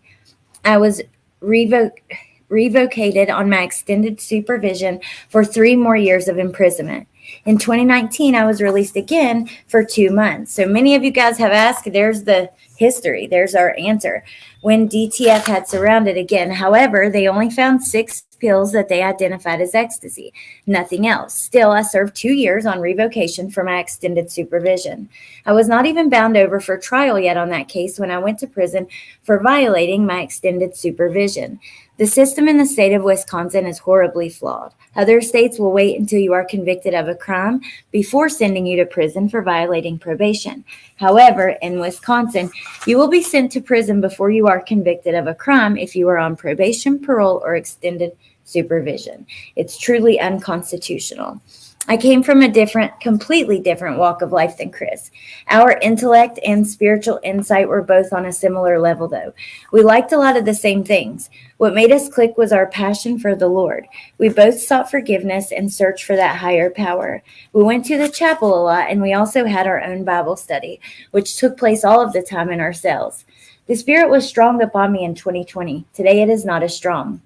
I was revocated on my extended supervision for 3 more years of imprisonment. In 2019, I was released again for 2 months. So many of you guys have asked, there's the history, there's our answer. When DTF had surrounded again, however, they only found 6 pills that they identified as ecstasy, nothing else. Still, I served 2 years on revocation for my extended supervision. I was not even bound over for trial yet on that case when I went to prison for violating my extended supervision. The system in the state of Wisconsin is horribly flawed. Other states will wait until you are convicted of a crime before sending you to prison for violating probation. However, in Wisconsin, you will be sent to prison before you are convicted of a crime if you are on probation, parole, or extended supervision. It's truly unconstitutional. I came from a completely different walk of life than Chris. Our intellect and spiritual insight were both on a similar level, though. We liked a lot of the same things. What made us click was our passion for the Lord. We both sought forgiveness and searched for that higher power. We went to the chapel a lot, and we also had our own Bible study, which took place all of the time in our cells. The Spirit was strong upon me in 2020. Today it is not as strong.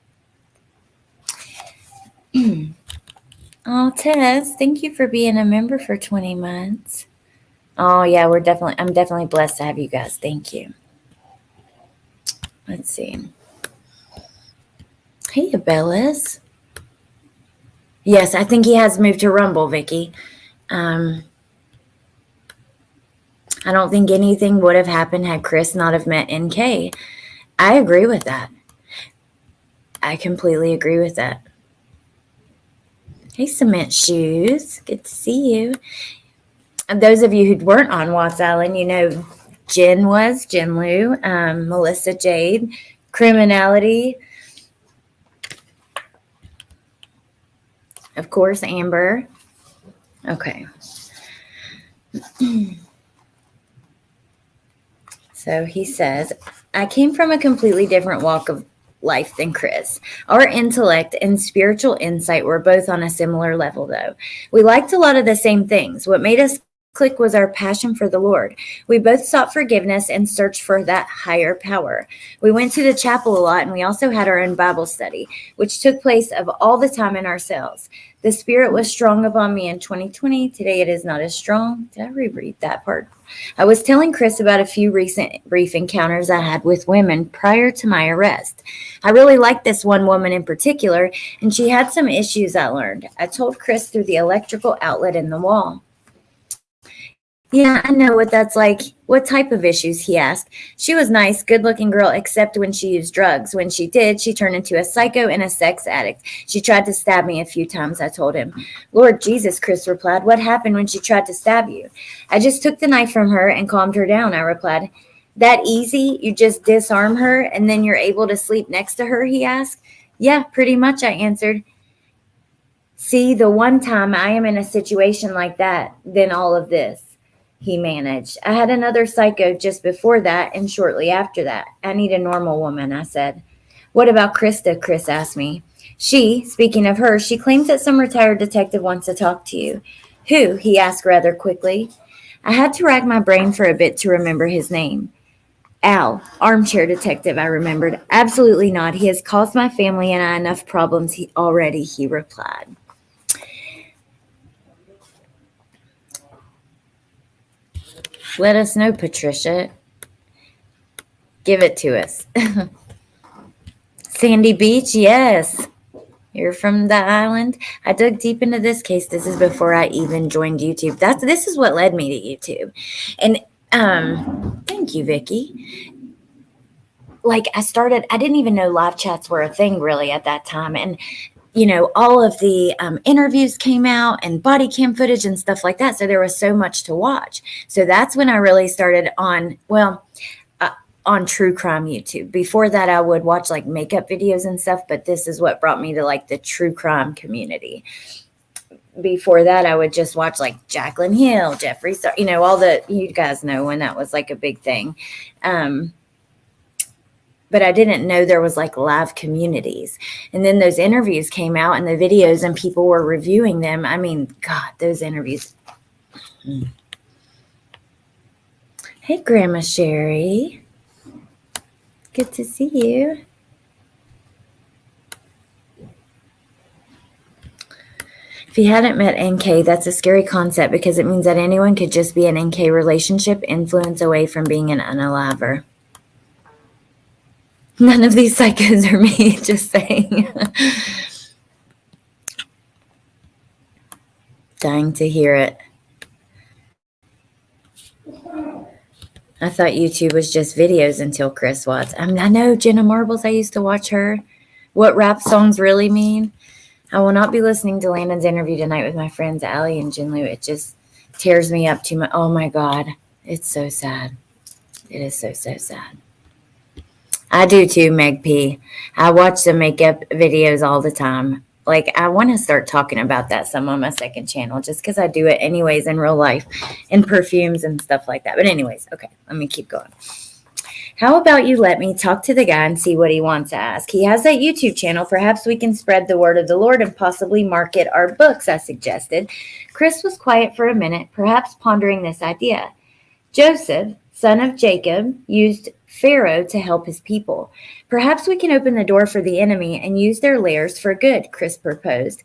Oh, Tess, thank you for being a member for 20 months. Oh, yeah, I'm definitely blessed to have you guys. Thank you. Let's see. Hey, Abellis. Yes, I think he has moved to Rumble, Vicky. I don't think anything would have happened had Chris not have met NK. I agree with that. I completely agree with that. Hey, Cement Shoes. Good to see you. And those of you who weren't on Watts Island, you know Jen Lou, Melissa Jade, Criminality, of course, Amber. Okay. So he says, I came from a completely different walk of life than Chris. Our intellect and spiritual insight were both on a similar level, though. We liked a lot of the same things. What made us click was our passion for the Lord. We both sought forgiveness and searched for that higher power. We went to the chapel a lot, and we also had our own Bible study, which took place of all the time in our cells. The Spirit was strong upon me in 2020. Today it is not as strong. Did I reread that part? I was telling Chris about a few recent brief encounters I had with women prior to my arrest. I really liked this one woman in particular, and she had some issues I learned. I told Chris through the electrical outlet in the wall. Yeah, I know what that's like. What type of issues, he asked. She was nice, good-looking girl, except when she used drugs. When she did, she turned into a psycho and a sex addict. She tried to stab me a few times, I told him. Lord Jesus, Chris replied. What happened when she tried to stab you? I just took the knife from her and calmed her down, I replied. That easy? You just disarm her and then you're able to sleep next to her, he asked. Yeah, pretty much, I answered. See, the one time I am in a situation like that, then all of this. He managed. I had another psycho just before that and shortly after that. I need a normal woman, I said. What about Krista? Chris asked me. Speaking of her, she claims that some retired detective wants to talk to you. Who? He asked rather quickly. I had to rack my brain for a bit to remember his name. Al, armchair detective, I remembered. Absolutely not. He has caused my family and I enough problems already, he replied. Let us know, Patricia. Give it to us. Sandy Beach, yes. You're from the island. I dug deep into this case. This is before I even joined YouTube. This is what led me to YouTube. And thank you, Vicky. Like I didn't even know live chats were a thing really at that time. And all of the interviews came out and body cam footage and stuff like that. So there was so much to watch. So that's when I really started on true crime YouTube. Before that, I would watch like makeup videos and stuff, but this is what brought me to like the true crime community. Before that, I would just watch like Jaclyn Hill, Jeffree Star, you guys know when that was like a big thing. But I didn't know there was like live communities. And then those interviews came out and the videos and people were reviewing them. I mean, God, those interviews. Hey, Grandma Sherry. Good to see you. If you hadn't met NK, that's a scary concept because it means that anyone could just be an NK relationship influence away from being an unaliver. None of these psychos are me, just saying. Dying to hear it. I thought YouTube was just videos until Chris Watts. I know Jenna Marbles, I used to watch her. What rap songs really mean. I will not be listening to Landon's interview tonight with my friends Allie and Jinlu. It just tears me up too much. Oh my God. It's so sad. It is so, so sad. I do too, Meg P. I watch the makeup videos all the time. Like, I want to start talking about that some on my second channel just because I do it anyways in real life and perfumes and stuff like that. But anyways, okay, let me keep going. How about you let me talk to the guy and see what he wants to ask? He has that YouTube channel. Perhaps we can spread the word of the Lord and possibly market our books, I suggested. Chris was quiet for a minute, perhaps pondering this idea. Joseph, son of Jacob, used Pharaoh to help his people. Perhaps we can open the door for the enemy and use their lairs for good, Chris proposed.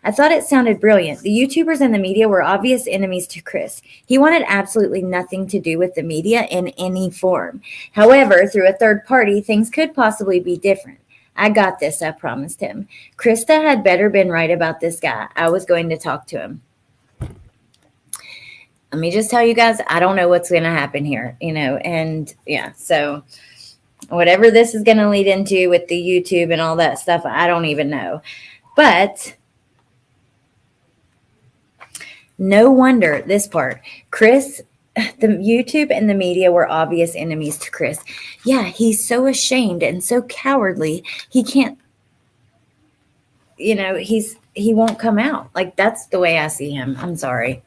I thought it sounded brilliant. The YouTubers and the media were obvious enemies to Chris. He wanted absolutely nothing to do with the media in any form. However, through a third party, things could possibly be different. I got this, I promised him. Krista had better been right about this guy. I was going to talk to him. Let me just tell you guys, I don't know what's going to happen here, and yeah, so whatever this is going to lead into with the YouTube and all that stuff, I don't even know. But no wonder this part, Chris, the YouTube and the media were obvious enemies to Chris. Yeah, he's so ashamed and so cowardly. He can't, he won't come out. Like, that's the way I see him. I'm sorry.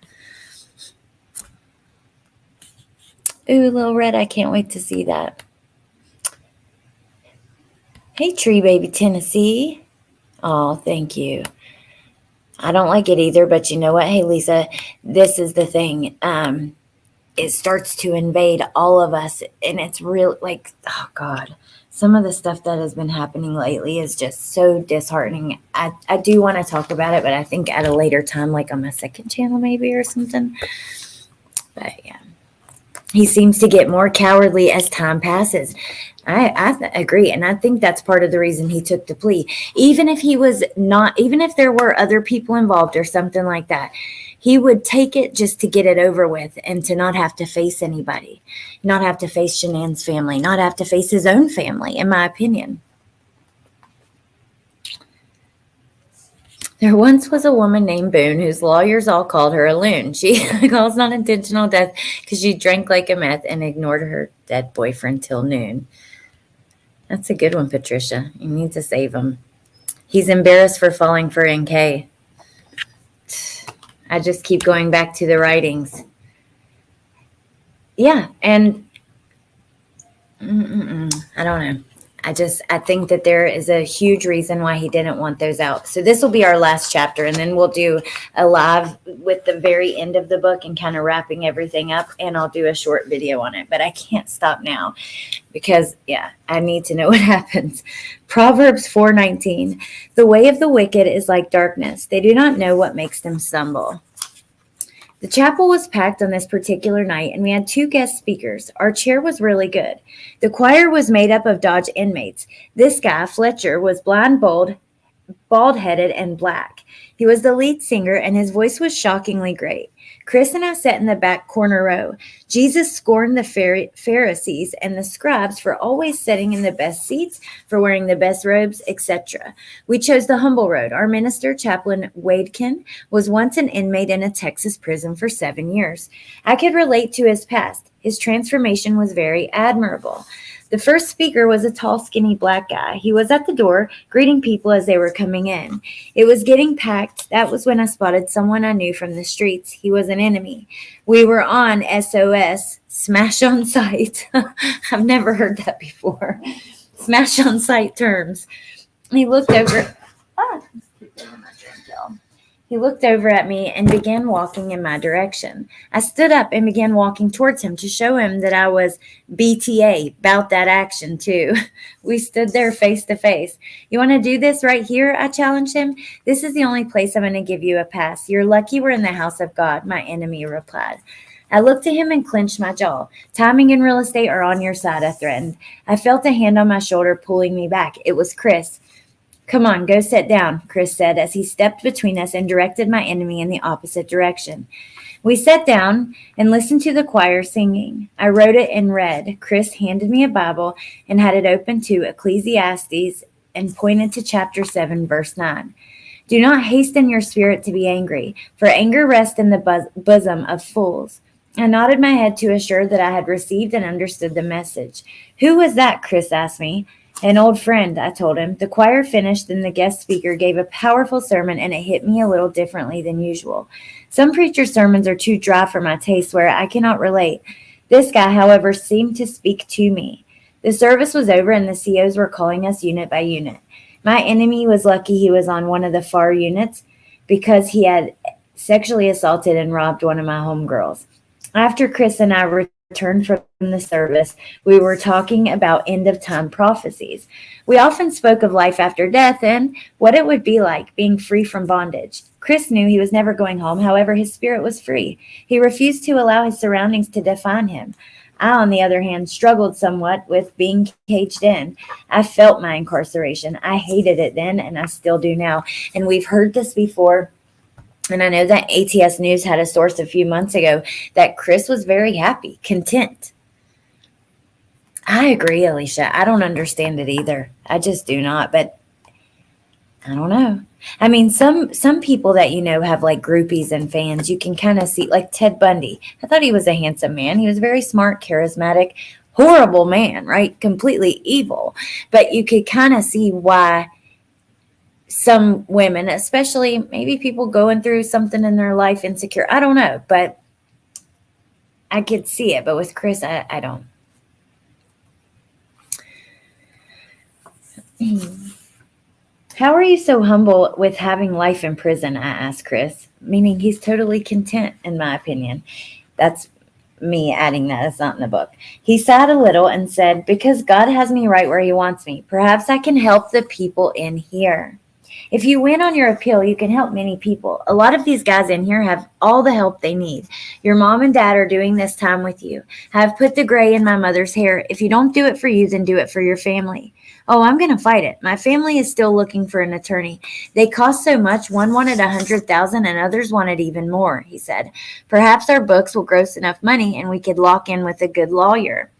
Ooh, Little Red, I can't wait to see that. Hey, Tree Baby Tennessee. Oh, thank you. I don't like it either, but you know what? Hey, Lisa, this is the thing. It starts to invade all of us, and it's real, like, oh, God. Some of the stuff that has been happening lately is just so disheartening. I do want to talk about it, but I think at a later time, like on my second channel maybe or something. But, yeah. He seems to get more cowardly as time passes. I agree. And I think that's part of the reason he took the plea. Even if there were other people involved or something like that, he would take it just to get it over with and to not have to face anybody, not have to face Shanann's family, not have to face his own family, in my opinion. There once was a woman named Boone whose lawyers all called her a loon. She calls not intentional death because she drank like a meth and ignored her dead boyfriend till noon. That's a good one, Patricia. You need to save him. He's embarrassed for falling for NK. I just keep going back to the writings. Yeah, and I don't know. I think that there is a huge reason why he didn't want those out. So this will be our last chapter, and then we'll do a live with the very end of the book and kind of wrapping everything up, and I'll do a short video on it. But I can't stop now because, I need to know what happens. Proverbs 4:19. The way of the wicked is like darkness. They do not know what makes them stumble. The chapel was packed on this particular night, and we had 2 guest speakers. Our cheer was really good. The choir was made up of Dodge inmates. This guy, Fletcher, was blind, bald-headed, and black. He was the lead singer, and his voice was shockingly great. Chris and I sat in the back corner row. Jesus scorned the Pharisees and the scribes for always sitting in the best seats, for wearing the best robes, etc. We chose the humble road. Our minister, Chaplain Wadekin, was once an inmate in a Texas prison for 7 years. I could relate to his past. His transformation was very admirable. The first speaker was a tall, skinny black guy. He was at the door, greeting people as they were coming in. It was getting packed. That was when I spotted someone I knew from the streets. He was an enemy. We were on SOS, Smash on Sight. I've never heard that before. Smash on Sight terms. He looked over. He looked over at me and began walking in my direction. I stood up and began walking towards him to show him that I was BTA, about that action too. We stood there face to face. You want to do this right here? I challenged him. This is the only place I'm going to give you a pass. You're lucky we're in the house of God, my enemy replied. I looked at him and clenched my jaw. Timing and real estate are on your side, I threatened. I felt a hand on my shoulder pulling me back. It was Chris. Come on, go sit down, Chris said as he stepped between us and directed my enemy in the opposite direction. We sat down and listened to the choir singing. I wrote it in red. Chris handed me a Bible and had it open to Ecclesiastes and pointed to chapter 7, verse 9. Do not hasten your spirit to be angry, for anger rests in the bosom of fools. I nodded my head to assure that I had received and understood the message. Who was that? Chris asked me. An old friend, I told him. The choir finished, and the guest speaker gave a powerful sermon, and it hit me a little differently than usual. Some preachers' sermons are too dry for my taste, where I cannot relate. This guy, however, seemed to speak to me. The service was over, and the COs were calling us unit by unit. My enemy was lucky he was on one of the far units because he had sexually assaulted and robbed one of my homegirls. After Chris and I returned from the service, we were talking about end-of-time prophecies. We often spoke of life after death and what it would be like being free from bondage. Chris knew he was never going home. However, his spirit was free. He refused to allow his surroundings to define him. I, on the other hand, struggled somewhat with being caged in. I felt my incarceration. I hated it then, and I still do now. And we've heard this before. And I know that ATS News had a source a few months ago that Chris was very happy, content. I agree, Alicia. I don't understand it either. I just do not, but I don't know. I mean, some people that you know have like groupies and fans. You can kind of see, like Ted Bundy. I thought he was a handsome man. He was very smart, charismatic, horrible man, right? Completely evil. But you could kind of see why some women, especially maybe people going through something in their life, insecure. I don't know, but I could see it. But with Chris, I don't. How are you so humble with having life in prison? I asked Chris, meaning he's totally content, in my opinion. That's me adding that. It's not in the book. He sighed a little and said, because God has me right where he wants me. Perhaps I can help the people in here. If you win on your appeal, you can help many people. A lot of these guys in here have all the help they need. Your mom and dad are doing this time with you. I've put the gray in my mother's hair. If you don't do it for you, then do it for your family. Oh, I'm going to fight it. My family is still looking for an attorney. They cost so much. One wanted $100,000 and others wanted even more, he said. Perhaps our books will gross enough money and we could lock in with a good lawyer.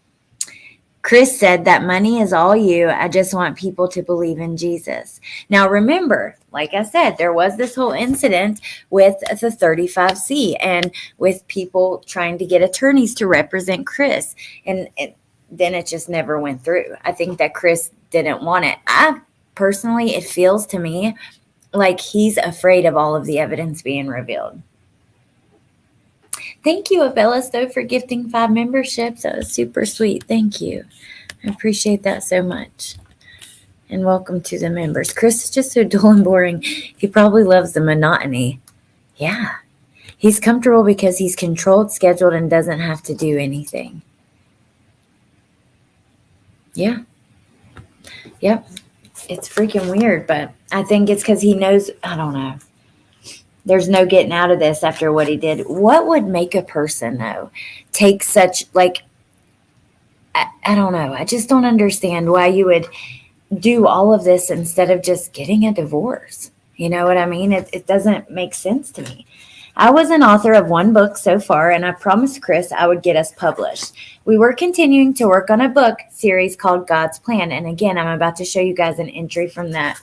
Chris said that money is all you. I just want people to believe in Jesus. Now, remember, like I said, there was this whole incident with the 35C and with people trying to get attorneys to represent Chris. And then it just never went through. I think that Chris didn't want it. Personally, it feels to me like he's afraid of all of the evidence being revealed. Thank you, Abella Stowe, for gifting 5 memberships. That was super sweet. Thank you. I appreciate that so much. And welcome to the members. Chris is just so dull and boring. He probably loves the monotony. Yeah. He's comfortable because he's controlled, scheduled, and doesn't have to do anything. Yeah. Yep. It's freaking weird, but I think it's because he knows, I don't know. There's no getting out of this after what he did. What would make a person, though, take such, like, I don't know. I just don't understand why you would do all of this instead of just getting a divorce. You know what I mean? It doesn't make sense to me. I was an author of one book so far, and I promised Chris I would get us published. We were continuing to work on a book series called God's Plan. And again, I'm about to show you guys an entry from that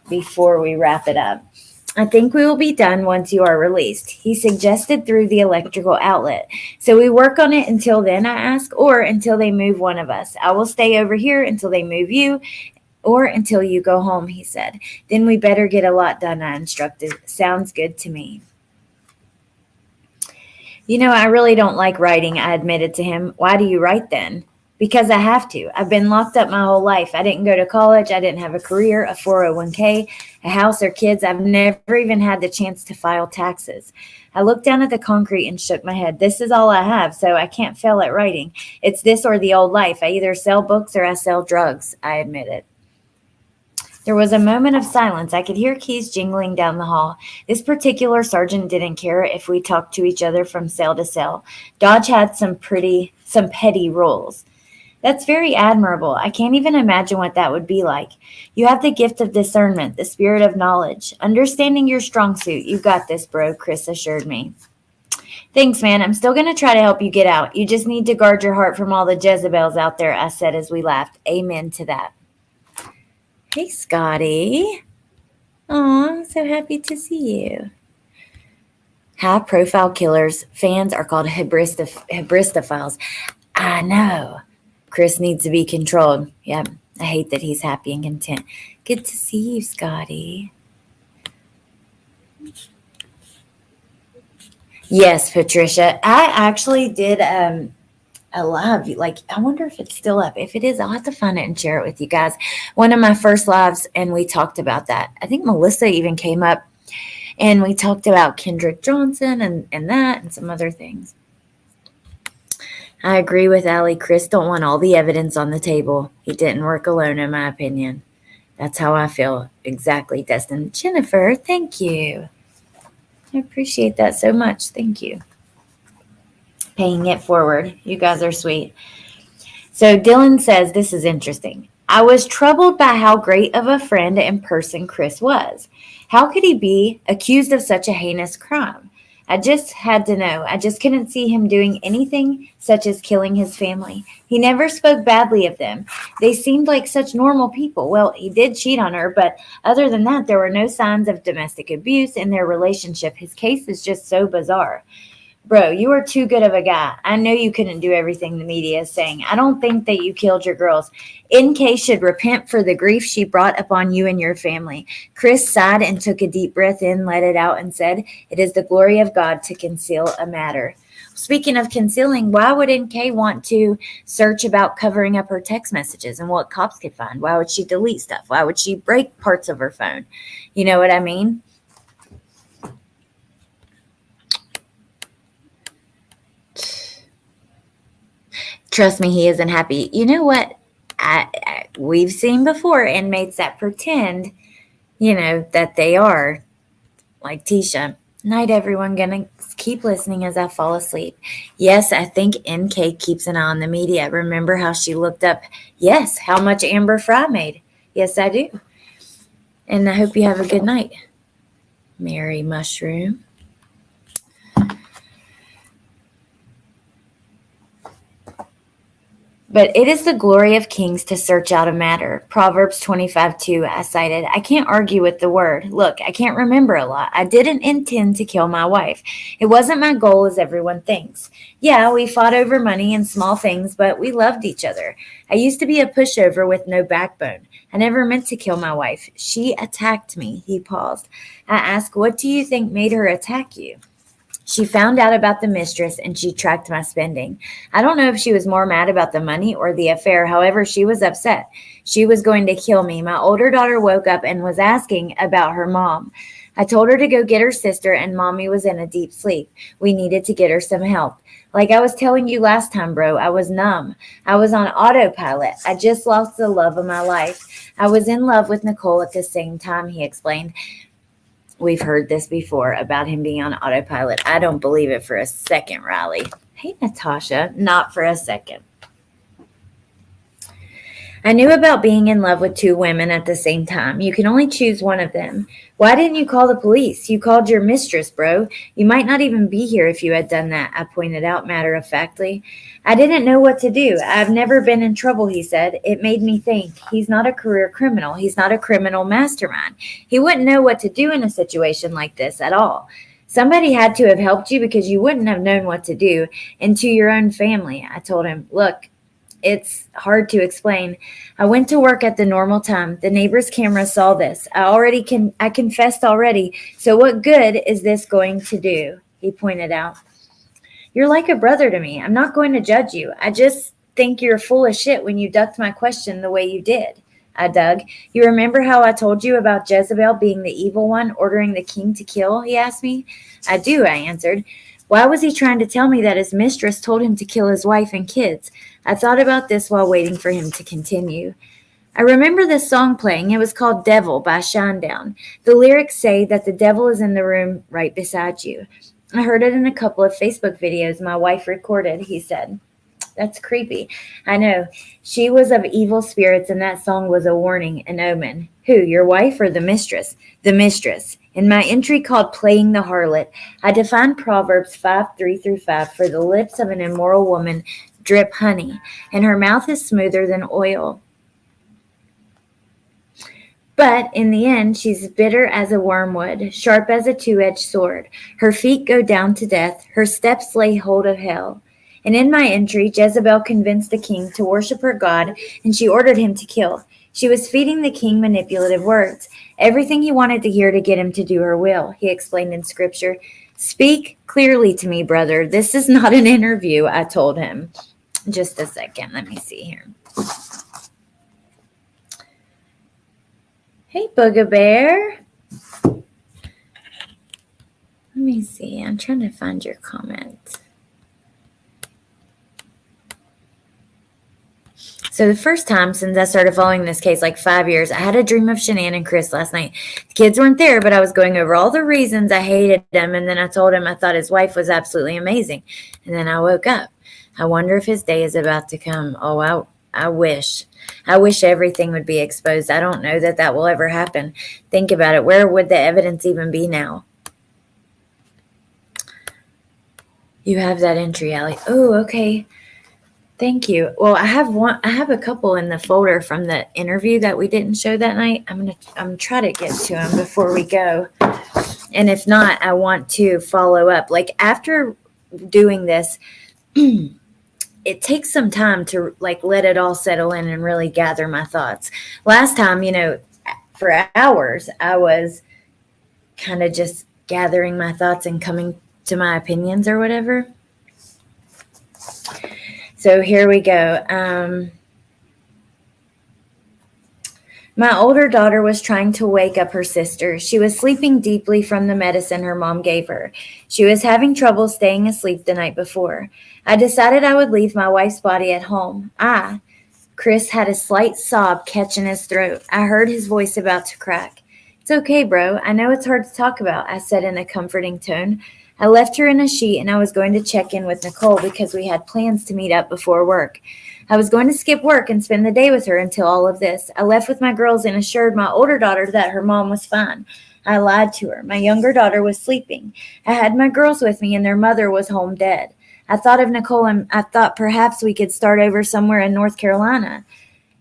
before we wrap it up. I think we will be done once you are released. He suggested through the electrical outlet. So we work on it until then, I ask, or until they move one of us. I will stay over here until they move you, or until you go home, he said. Then we better get a lot done, I instructed. Sounds good to me. You know, I really don't like writing, I admitted to him. Why do you write then? Because I have to. I've been locked up my whole life. I didn't go to college. I didn't have a career, a 401k, a house, or kids. I've never even had the chance to file taxes. I looked down at the concrete and shook my head. This is all I have, so I can't fail at writing. It's this or the old life. I either sell books or I sell drugs, I admitted. There was a moment of silence. I could hear keys jingling down the hall. This particular sergeant didn't care if we talked to each other from cell to cell. Dodge had some petty rules. That's very admirable. I can't even imagine what that would be like. You have the gift of discernment, the spirit of knowledge. Understanding your strong suit. You got this, bro, Chris assured me. Thanks, man. I'm still going to try to help you get out. You just need to guard your heart from all the Jezebels out there, I said as we laughed. Amen to that. Hey, Scotty. Aw, I'm so happy to see you. High-profile killers. Fans are called hybristophiles. I know. Chris needs to be controlled. Yep, I hate that he's happy and content. Good to see you, Scotty. Yes, Patricia. I actually did a live. Like, I wonder if it's still up. If it is, I'll have to find it and share it with you guys. One of my first lives, and we talked about that. I think Melissa even came up, and we talked about Kendrick Johnson and that and some other things. I agree with Allie. Chris don't want all the evidence on the table. He didn't work alone, in my opinion. That's how I feel. Exactly, Destin. Jennifer, thank you. I appreciate that so much. Thank you. Paying it forward. You guys are sweet. So Dylan says, this is interesting. I was troubled by how great of a friend and person Chris was. How could he be accused of such a heinous crime? I just had to know. I just couldn't see him doing anything such as killing his family. He never spoke badly of them. They seemed like such normal people. Well, he did cheat on her, but other than that, there were no signs of domestic abuse in their relationship. His case is just so bizarre. Bro, you are too good of a guy. I know you couldn't do everything the media is saying. I don't think that you killed your girls. NK should repent for the grief she brought upon you and your family. Chris sighed and took a deep breath in, let it out, and said, it is the glory of God to conceal a matter. Speaking of concealing, why would NK want to search about covering up her text messages and what cops could find? Why would she delete stuff? Why would she break parts of her phone? You know what I mean? Trust me, he isn't happy. You know what? We've seen before inmates that pretend, that they are like Tisha. Night, everyone. Gonna keep listening as I fall asleep. Yes, I think NK keeps an eye on the media. Remember how she looked up, yes, how much Amber Fry made. Yes, I do. And I hope you have a good night. Mary Mushroom. But it is the glory of kings to search out a matter. Proverbs 25:2, I cited. I can't argue with the word. Look, I can't remember a lot. I didn't intend to kill my wife. It wasn't my goal as everyone thinks. Yeah, we fought over money and small things, but we loved each other. I used to be a pushover with no backbone. I never meant to kill my wife. She attacked me. He paused. I asked, what do you think made her attack you? She found out about the mistress and she tracked my spending. I don't know if she was more mad about the money or the affair. However, she was upset. She was going to kill me. My older daughter woke up and was asking about her mom. I told her to go get her sister, and Mommy was in a deep sleep. We needed to get her some help. Like I was telling you last time, bro, I was numb. I was on autopilot. I just lost the love of my life. I was in love with Nicole at the same time, he explained. We've heard this before about him being on autopilot. I don't believe it for a second, Riley. Hey, Natasha, not for a second. I knew about being in love with two women at the same time. You can only choose one of them. Why didn't you call the police? You called your mistress, bro. You might not even be here if you had done that, I pointed out matter-of-factly. I didn't know what to do. I've never been in trouble, he said. It made me think. He's not a career criminal. He's not a criminal mastermind. He wouldn't know what to do in a situation like this at all. Somebody had to have helped you because you wouldn't have known what to do. And to your own family, I told him, look, it's hard to explain. I went to work at the normal time. The neighbor's camera saw this. I confessed already. So what good is this going to do? He pointed out. You're like a brother to me. I'm not going to judge you. I just think you're full of shit when you ducked my question the way you did. I dug. You remember how I told you about Jezebel being the evil one, ordering the king to kill? He asked me. I do, I answered. Why was he trying to tell me that his mistress told him to kill his wife and kids? I thought about this while waiting for him to continue. I remember this song playing. It was called Devil by Shinedown. The lyrics say that the devil is in the room right beside you. I heard it in a couple of Facebook videos my wife recorded, he said. That's creepy. I know. She was of evil spirits, and that song was a warning, an omen. Who, your wife or the mistress? The mistress. In my entry called Playing the Harlot, I defined Proverbs 5:3-5, for the lips of an immoral woman drip honey, and her mouth is smoother than oil. But in the end, she's bitter as a wormwood, sharp as a two-edged sword. Her feet go down to death. Her steps lay hold of hell. And in my entry, Jezebel convinced the king to worship her God, and she ordered him to kill. She was feeding the king manipulative words, everything he wanted to hear to get him to do her will, he explained in scripture. Speak clearly to me, brother. This is not an interview, I told him. Just a second. Let me see here. Hey, Booga Bear. Let me see. I'm trying to find your comment. So the first time since I started following this case, like 5 years, I had a dream of Shanann and Chris last night. The kids weren't there, but I was going over all the reasons I hated them, and then I told him I thought his wife was absolutely amazing. And then I woke up. I wonder if his day is about to come. Oh, I wish. I wish everything would be exposed. I don't know that that will ever happen. Think about it. Where would the evidence even be now? You have that entry, Allie. Oh, okay. Thank you. Well, I have a couple in the folder from the interview that we didn't show that night. I'm try to get to them before we go. And if not, I want to follow up. Like after doing this, it takes some time to like let it all settle in and really gather my thoughts. Last time, for hours, I was kind of just gathering my thoughts and coming to my opinions or whatever. So here we go. My older daughter was trying to wake up her sister. She was sleeping deeply from the medicine her mom gave her. She was having trouble staying asleep the night before. I decided I would leave my wife's body at home. Chris had a slight sob catch in his throat. I heard his voice about to crack. It's okay, bro. I know it's hard to talk about, I said in a comforting tone. I left her in a sheet and I was going to check in with Nicole because we had plans to meet up before work. I was going to skip work and spend the day with her until all of this. I left with my girls and assured my older daughter that her mom was fine. I lied to her. My younger daughter was sleeping. I had my girls with me and their mother was home dead. I thought of Nicole and I thought perhaps we could start over somewhere in North Carolina.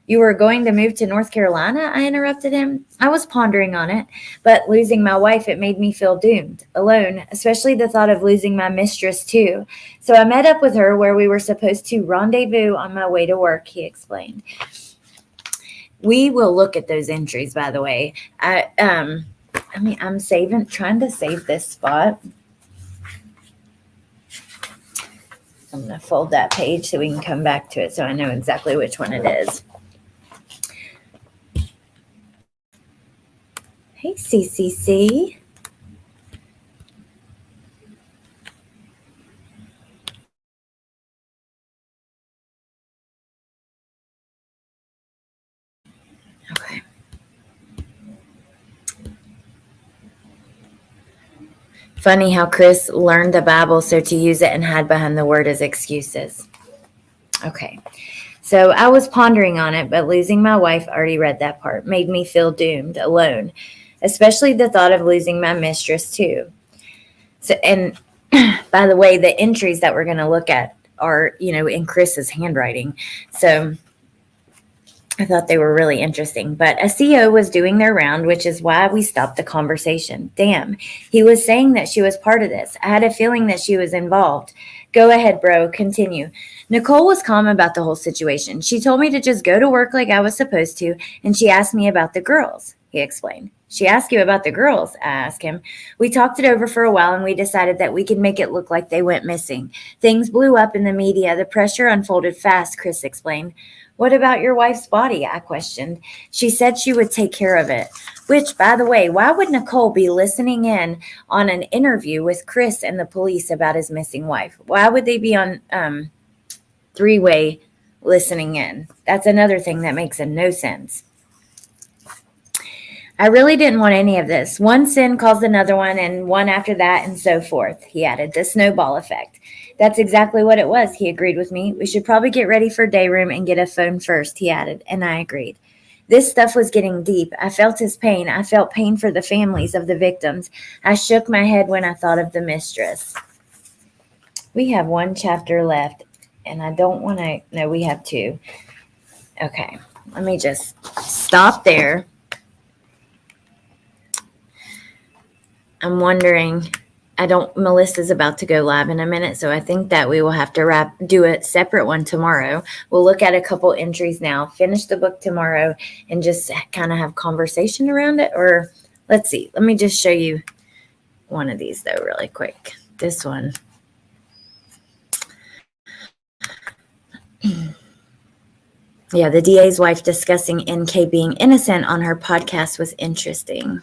You were going to move to North Carolina? I interrupted him. I was pondering on it, but losing my wife, it made me feel doomed, alone, especially the thought of losing my mistress too. So I met up with her where we were supposed to rendezvous on my way to work, he explained. We will look at those entries, by the way. I'm trying to save this spot. I'm going to fold that page so we can come back to it so I know exactly which one it is. Hey, CCC. Okay. Funny how Chris learned the Bible so to use it and hide behind the word as excuses. Okay. So I was pondering on it, but losing my wife, already read that part, made me feel doomed, alone, especially the thought of losing my mistress too. So, and by the way, the entries that we're going to look at are, in Chris's handwriting. So I thought they were really interesting. But a CO was doing their round, which is why we stopped the conversation. Damn, he was saying that she was part of this. I had a feeling that she was involved. Go ahead, bro. Continue. Nicole was calm about the whole situation. She told me to just go to work like I was supposed to, and she asked me about the girls, he explained. She asked you about the girls, I asked him. We talked it over for a while, and we decided that we could make it look like they went missing. Things blew up in the media. The pressure unfolded fast, Chris explained. What about your wife's body? I questioned. She said she would take care of it. Which, by the way, why would Nicole be listening in on an interview with Chris and the police about his missing wife? Why would they be on three-way listening in? That's another thing that makes no sense. I really didn't want any of this. One sin caused another one, and one after that, and so forth, he added. The snowball effect. That's exactly what it was, he agreed with me. We should probably get ready for day room and get a phone first, he added, and I agreed. This stuff was getting deep. I felt his pain. I felt pain for the families of the victims. I shook my head when I thought of the mistress. We have one chapter left, and I don't want to... No, we have two. Okay, let me just stop there. I'm wondering... Melissa's about to go live in a minute, so I think that we will have to do a separate one tomorrow. We'll look at a couple entries now, finish the book tomorrow, and just kind of have conversation around it. Or let's see. Let me just show you one of these, though, really quick. This one. Yeah, the DA's wife discussing NK being innocent on her podcast was interesting.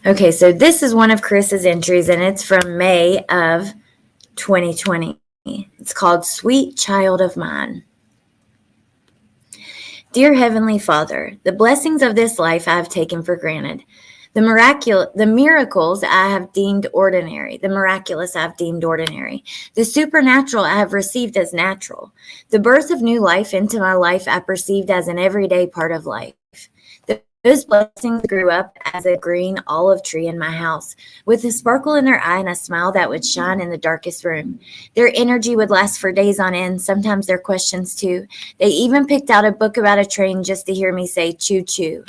Okay, so this is one of Chris's entries, and it's from May of 2020. It's called Sweet Child of Mine. Dear Heavenly Father, the blessings of this life I have taken for granted. The miracles I have deemed ordinary. The miraculous I have deemed ordinary. The supernatural I have received as natural. The birth of new life into my life I perceived as an everyday part of life. Those blessings grew up as a green olive tree in my house, with a sparkle in their eye and a smile that would shine in the darkest room. Their energy would last for days on end, sometimes their questions too. They even picked out a book about a train just to hear me say choo-choo.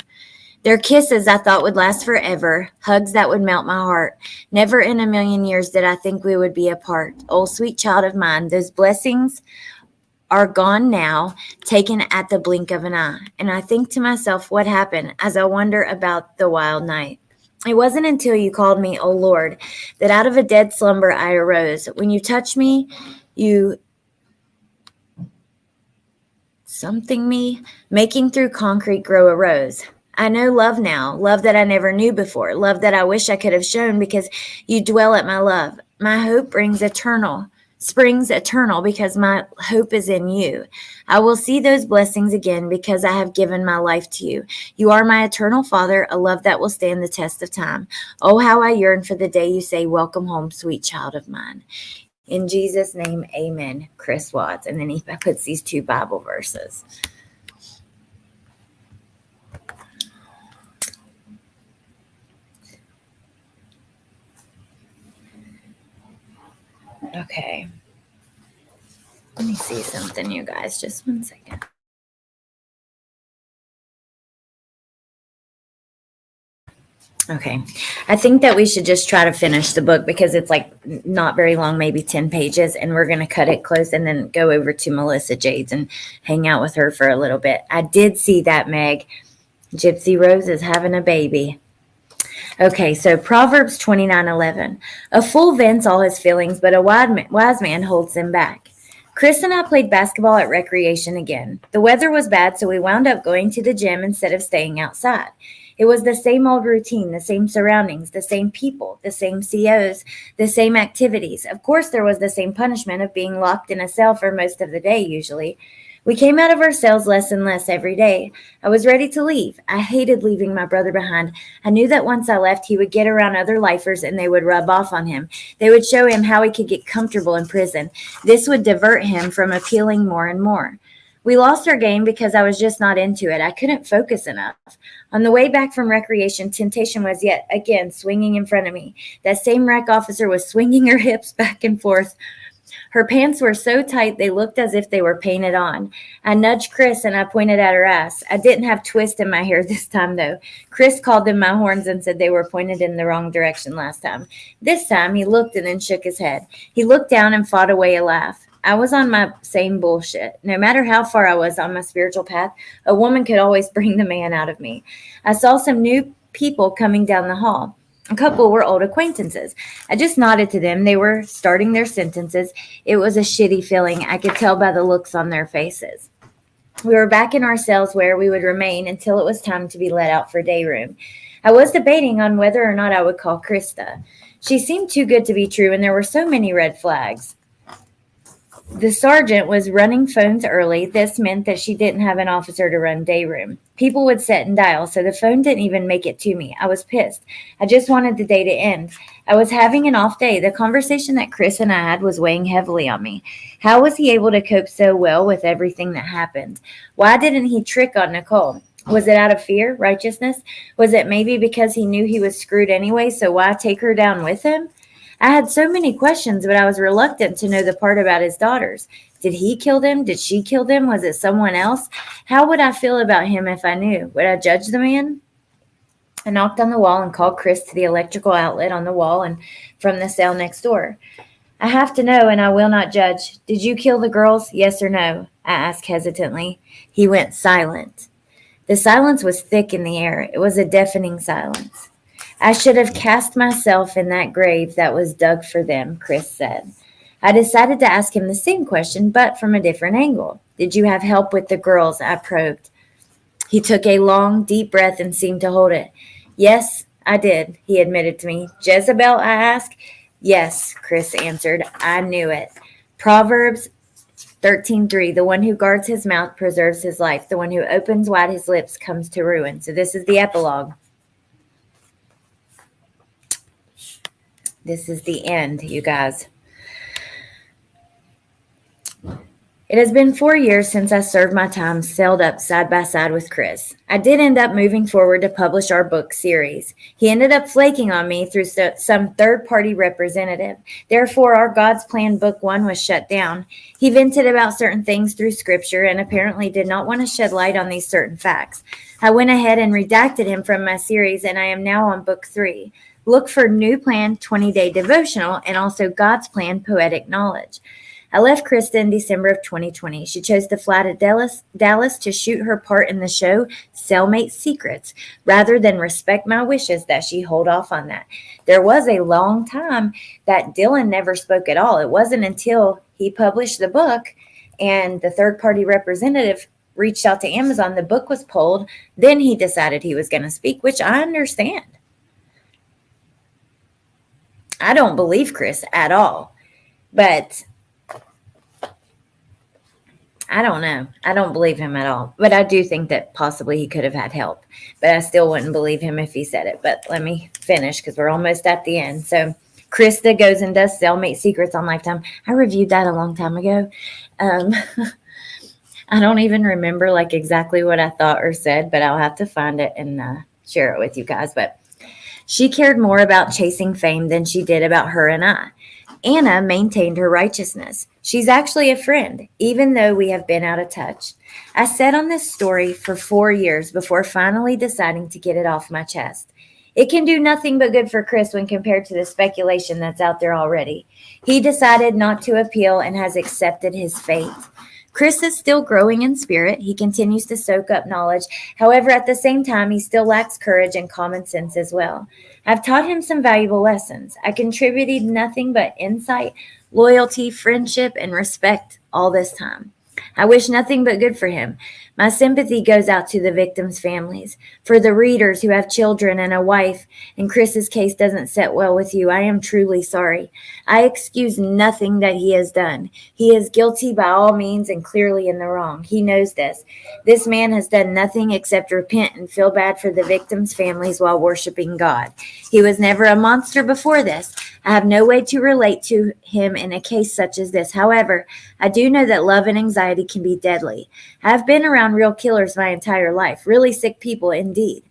Their kisses I thought would last forever, hugs that would melt my heart. Never in a million years did I think we would be apart. Oh, sweet child of mine, those blessings are gone now, taken at the blink of an eye. And I think to myself, what happened, as I wonder about the wild night. It wasn't until you called me, oh Lord, that out of a dead slumber I arose. When you touched me, you making through concrete grow a rose. I know love now, love that I never knew before, love that I wish I could have shown because you dwell at my love. My hope springs eternal because my hope is in you. I will see those blessings again because I have given my life to you. You are my eternal Father, a love that will stand the test of time. Oh, how I yearn for the day you say, welcome home, sweet child of mine. In Jesus' name, amen, Chris Watts. And then he puts these two Bible verses. Okay. Let me see something, you guys. Just 1 second. Okay. I think that we should just try to finish the book because it's like not very long, maybe 10 pages, and we're going to cut it close and then go over to Melissa Jades and hang out with her for a little bit. I did see that, Meg. Gypsy Rose is having a baby. Okay, so Proverbs 29:11. A fool vents all his feelings, but a wise man holds them back. Chris and I played basketball at recreation again. The weather was bad, so we wound up going to the gym instead of staying outside. It was the same old routine, the same surroundings, the same people, the same COs, the same activities. Of course, there was the same punishment of being locked in a cell for most of the day, usually. We came out of our cells less and less every day. I was ready to leave. I hated leaving my brother behind. I knew that once I left, he would get around other lifers and they would rub off on him. They would show him how he could get comfortable in prison. This would divert him from appealing more and more. We lost our game because I was just not into it. I couldn't focus enough. On the way back from recreation, temptation was yet again swinging in front of me. That same rec officer was swinging her hips back and forth. Her pants were so tight they looked as if they were painted on. I nudged Chris and I pointed at her ass. I didn't have twist in my hair this time, though. Chris called them my horns and said they were pointed in the wrong direction last time. This time, he looked and then shook his head. He looked down and fought away a laugh. I was on my same bullshit. No matter how far I was on my spiritual path, a woman could always bring the man out of me. I saw some new people coming down the hall. A couple were old acquaintances. I just nodded to them. They were starting their sentences. It was a shitty feeling. I could tell by the looks on their faces. We were back in our cells where we would remain until it was time to be let out for day room. I was debating on whether or not I would call Krista. She seemed too good to be true, and there were so many red flags. The sergeant was running phones early. This meant that she didn't have an officer to run day room. People would sit and dial, so the phone didn't even make it to me. I was pissed. I just wanted the day to end. I was having an off day. The conversation that Chris and I had was weighing heavily on me. How was he able to cope so well with everything that happened? Why didn't he trick on Nicole? Was it out of fear, righteousness? Was it maybe because he knew he was screwed anyway, so why take her down with him? I had so many questions, but I was reluctant to know the part about his daughters. Did he kill them? Did she kill them? Was it someone else? How would I feel about him if I knew? Would I judge the man? I knocked on the wall and called Chris to the electrical outlet on the wall and from the cell next door. I have to know, and I will not judge. Did you kill the girls? Yes or no? I asked hesitantly. He went silent. The silence was thick in the air. It was a deafening silence. I should have cast myself in that grave that was dug for them, Chris said. I decided to ask him the same question, but from a different angle. Did you have help with the girls? I probed. He took a long, deep breath and seemed to hold it. Yes, I did, he admitted to me. Jezebel, I asked. Yes, Chris answered. I knew it. Proverbs 13:3, the one who guards his mouth preserves his life. The one who opens wide his lips comes to ruin. So this is the epilogue. This is the end, you guys. It has been 4 years since I served my time celled up side by side with Chris. I did end up moving forward to publish our book series. He ended up flaking on me through some third-party representative. Therefore, our God's Plan Book 1 was shut down. He vented about certain things through Scripture and apparently did not want to shed light on these certain facts. I went ahead and redacted him from my series, and I am now on Book 3. Look for New Plan 20-Day Devotional and also God's Plan Poetic Knowledge. I left Krista in December of 2020. She chose to fly to Dallas to shoot her part in the show Cellmate Secrets, rather than respect my wishes that she hold off on that. There was a long time that Dylan never spoke at all. It wasn't until he published the book and the third-party representative reached out to Amazon, the book was pulled, then he decided he was going to speak, which I understand. I don't believe Chris at all, but I don't know. I don't believe him at all. But I do think that possibly he could have had help. But I still wouldn't believe him if he said it. But let me finish because we're almost at the end. So Krista goes and does Cellmate Secrets on Lifetime. I reviewed that a long time ago. I don't even remember like exactly what I thought or said, but I'll have to find it and share it with you guys. But she cared more about chasing fame than she did about her and I. Anna maintained her righteousness. She's actually a friend, even though we have been out of touch. I sat on this story for 4 years before finally deciding to get it off my chest. It can do nothing but good for Chris when compared to the speculation that's out there already. He decided not to appeal and has accepted his fate. Chris is still growing in spirit. He continues to soak up knowledge. However, at the same time, he still lacks courage and common sense as well. I've taught him some valuable lessons. I contributed nothing but insight, loyalty, friendship, and respect all this time. I wish nothing but good for him. My sympathy goes out to the victims' families. For the readers who have children and a wife, and Chris's case doesn't set well with you, I am truly sorry. I excuse nothing that he has done. He is guilty by all means and clearly in the wrong. He knows this. This man has done nothing except repent and feel bad for the victims' families while worshiping God. He was never a monster before this. I have no way to relate to him in a case such as this. However, I do know that love and anxiety can be deadly. I've been around real killers my entire life, really sick people indeed.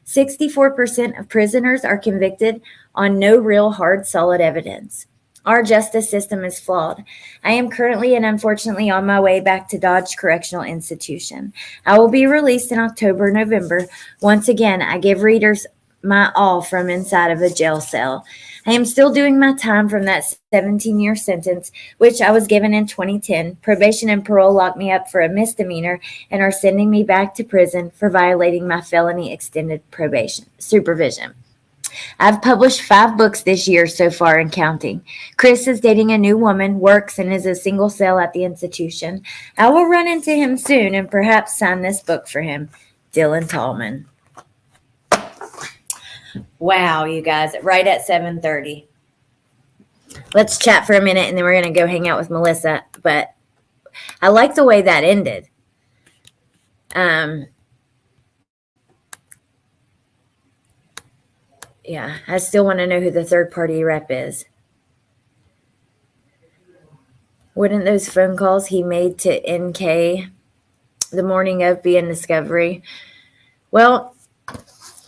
64% of prisoners are convicted on no real hard, solid evidence. Our justice system is flawed. I am currently and unfortunately on my way back to Dodge Correctional Institution. I will be released in October, November. Once again, I give readers my all from inside of a jail cell. I am still doing my time from that 17-year sentence, which I was given in 2010. Probation and parole locked me up for a misdemeanor and are sending me back to prison for violating my felony extended probation supervision. I've published 5 books this year so far and counting. Chris is dating a new woman, works, and is a single cell at the institution. I will run into him soon and perhaps sign this book for him. Dylan Tallman. Wow, you guys, right at 7:30. Let's chat for a minute, and then we're going to go hang out with Melissa. But I like the way that ended. Yeah, I still want to know who the third-party rep is. Wouldn't those phone calls he made to NK the morning of be in discovery? Well,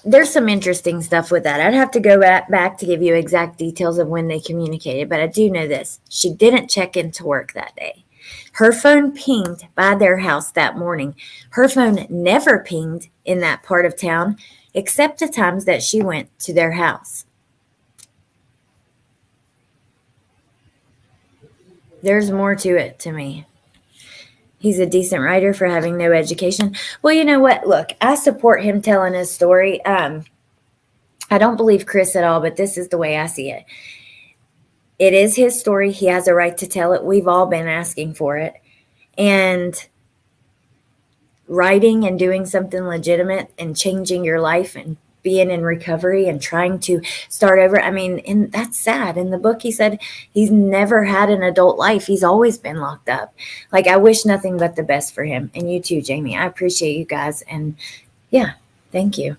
there's some interesting stuff with that. I'd have to go back to give you exact details of when they communicated, but I do know this. She didn't check into work that day. Her phone pinged by their house that morning. Her phone never pinged in that part of town except the times that she went to their house. There's more to it to me. He's a decent writer for having no education. Well, you know what? Look, I support him telling his story. I don't believe Chris at all, but this is the way I see it. It is his story. He has a right to tell it. We've all been asking for it. And writing and doing something legitimate and changing your life and being in recovery and trying to start over. I mean, and that's sad. In the book, he said he's never had an adult life. He's always been locked up. Like, I wish nothing but the best for him. And you too, Jamie. I appreciate you guys. And yeah, thank you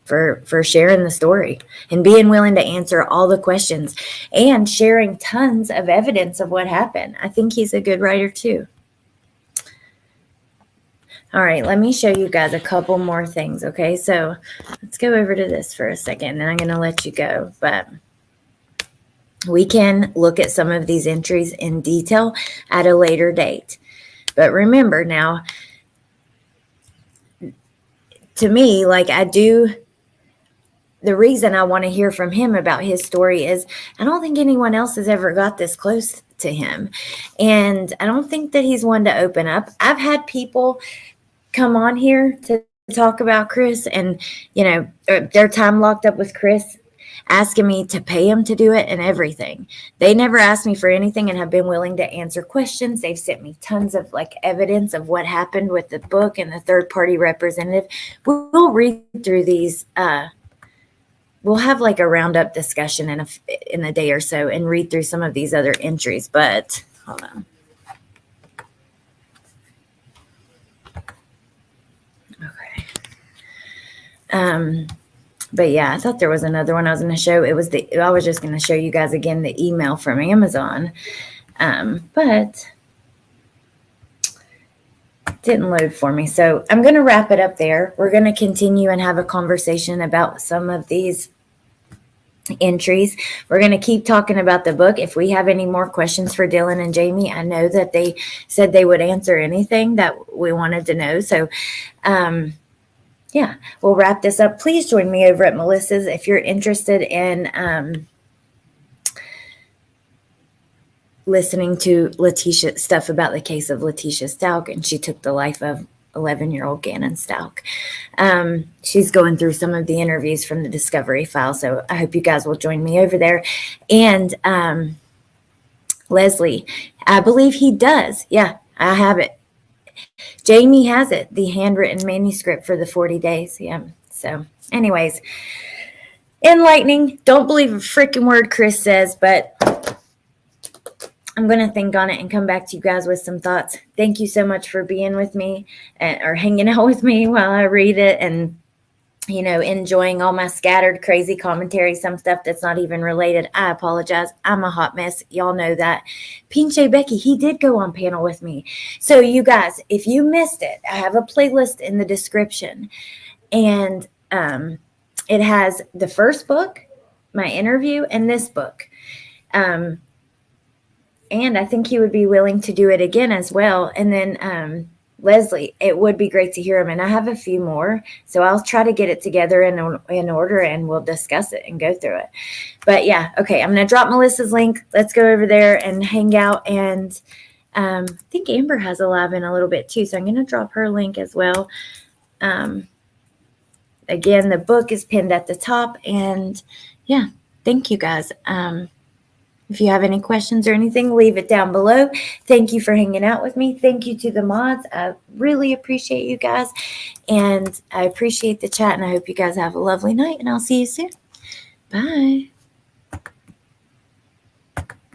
for sharing the story and being willing to answer all the questions and sharing tons of evidence of what happened. I think he's a good writer too. All right, let me show you guys a couple more things, okay? So let's go over to this for a second, and I'm going to let you go. But we can look at some of these entries in detail at a later date. But remember now, to me, like I do, the reason I want to hear from him about his story is I don't think anyone else has ever got this close to him. And I don't think that he's one to open up. I've had people come on here to talk about Chris and, you know, their time locked up with Chris, asking me to pay him to do it and everything. They never asked me for anything and have been willing to answer questions. They've sent me tons of like evidence of what happened with the book and the third party representative. We'll read through these. We'll have like a roundup discussion in a day or so and read through some of these other entries. But hold on. But yeah, I thought there was another one I was going to show. I was just going to show you guys again the email from Amazon. But it didn't load for me. So I'm going to wrap it up there. We're going to continue and have a conversation about some of these entries. We're going to keep talking about the book. If we have any more questions for Dylan and Jamie, I know that they said they would answer anything that we wanted to know. So, yeah, we'll wrap this up. Please join me over at Melissa's if you're interested in listening to Letitia stuff about the case of Letitia Stalk, and she took the life of 11-year-old Gannon Stalk. She's going through some of the interviews from the Discovery file, so I hope you guys will join me over there. And Leslie, I believe he does. Yeah, I have it. Jamie has it, the handwritten manuscript for the 40 days. Yeah. So anyways, enlightening. Don't believe a freaking word Chris says, but I'm going to think on it and come back to you guys with some thoughts. Thank you so much for being with me or hanging out with me while I read it and, you know, enjoying all my scattered crazy commentary, some stuff that's not even related. I apologize. I'm a hot mess. Y'all know that. Pinche Becky, he did go on panel with me. So you guys, if you missed it, I have a playlist in the description, and it has the first book, my interview, and this book. And I think he would be willing to do it again as well. And then Leslie, it would be great to hear him. And I have a few more, so I'll try to get it together in order, and we'll discuss it and go through it. But yeah, okay, I'm going to drop Melissa's link. Let's go over there and hang out. And I think Amber has a live in a little bit too, so I'm going to drop her link as well. Again, the book is pinned at the top. And yeah, thank you guys. If you have any questions or anything, leave it down below. Thank you for hanging out with me. Thank you to the mods. I really appreciate you guys. And I appreciate the chat. And I hope you guys have a lovely night. And I'll see you soon. Bye.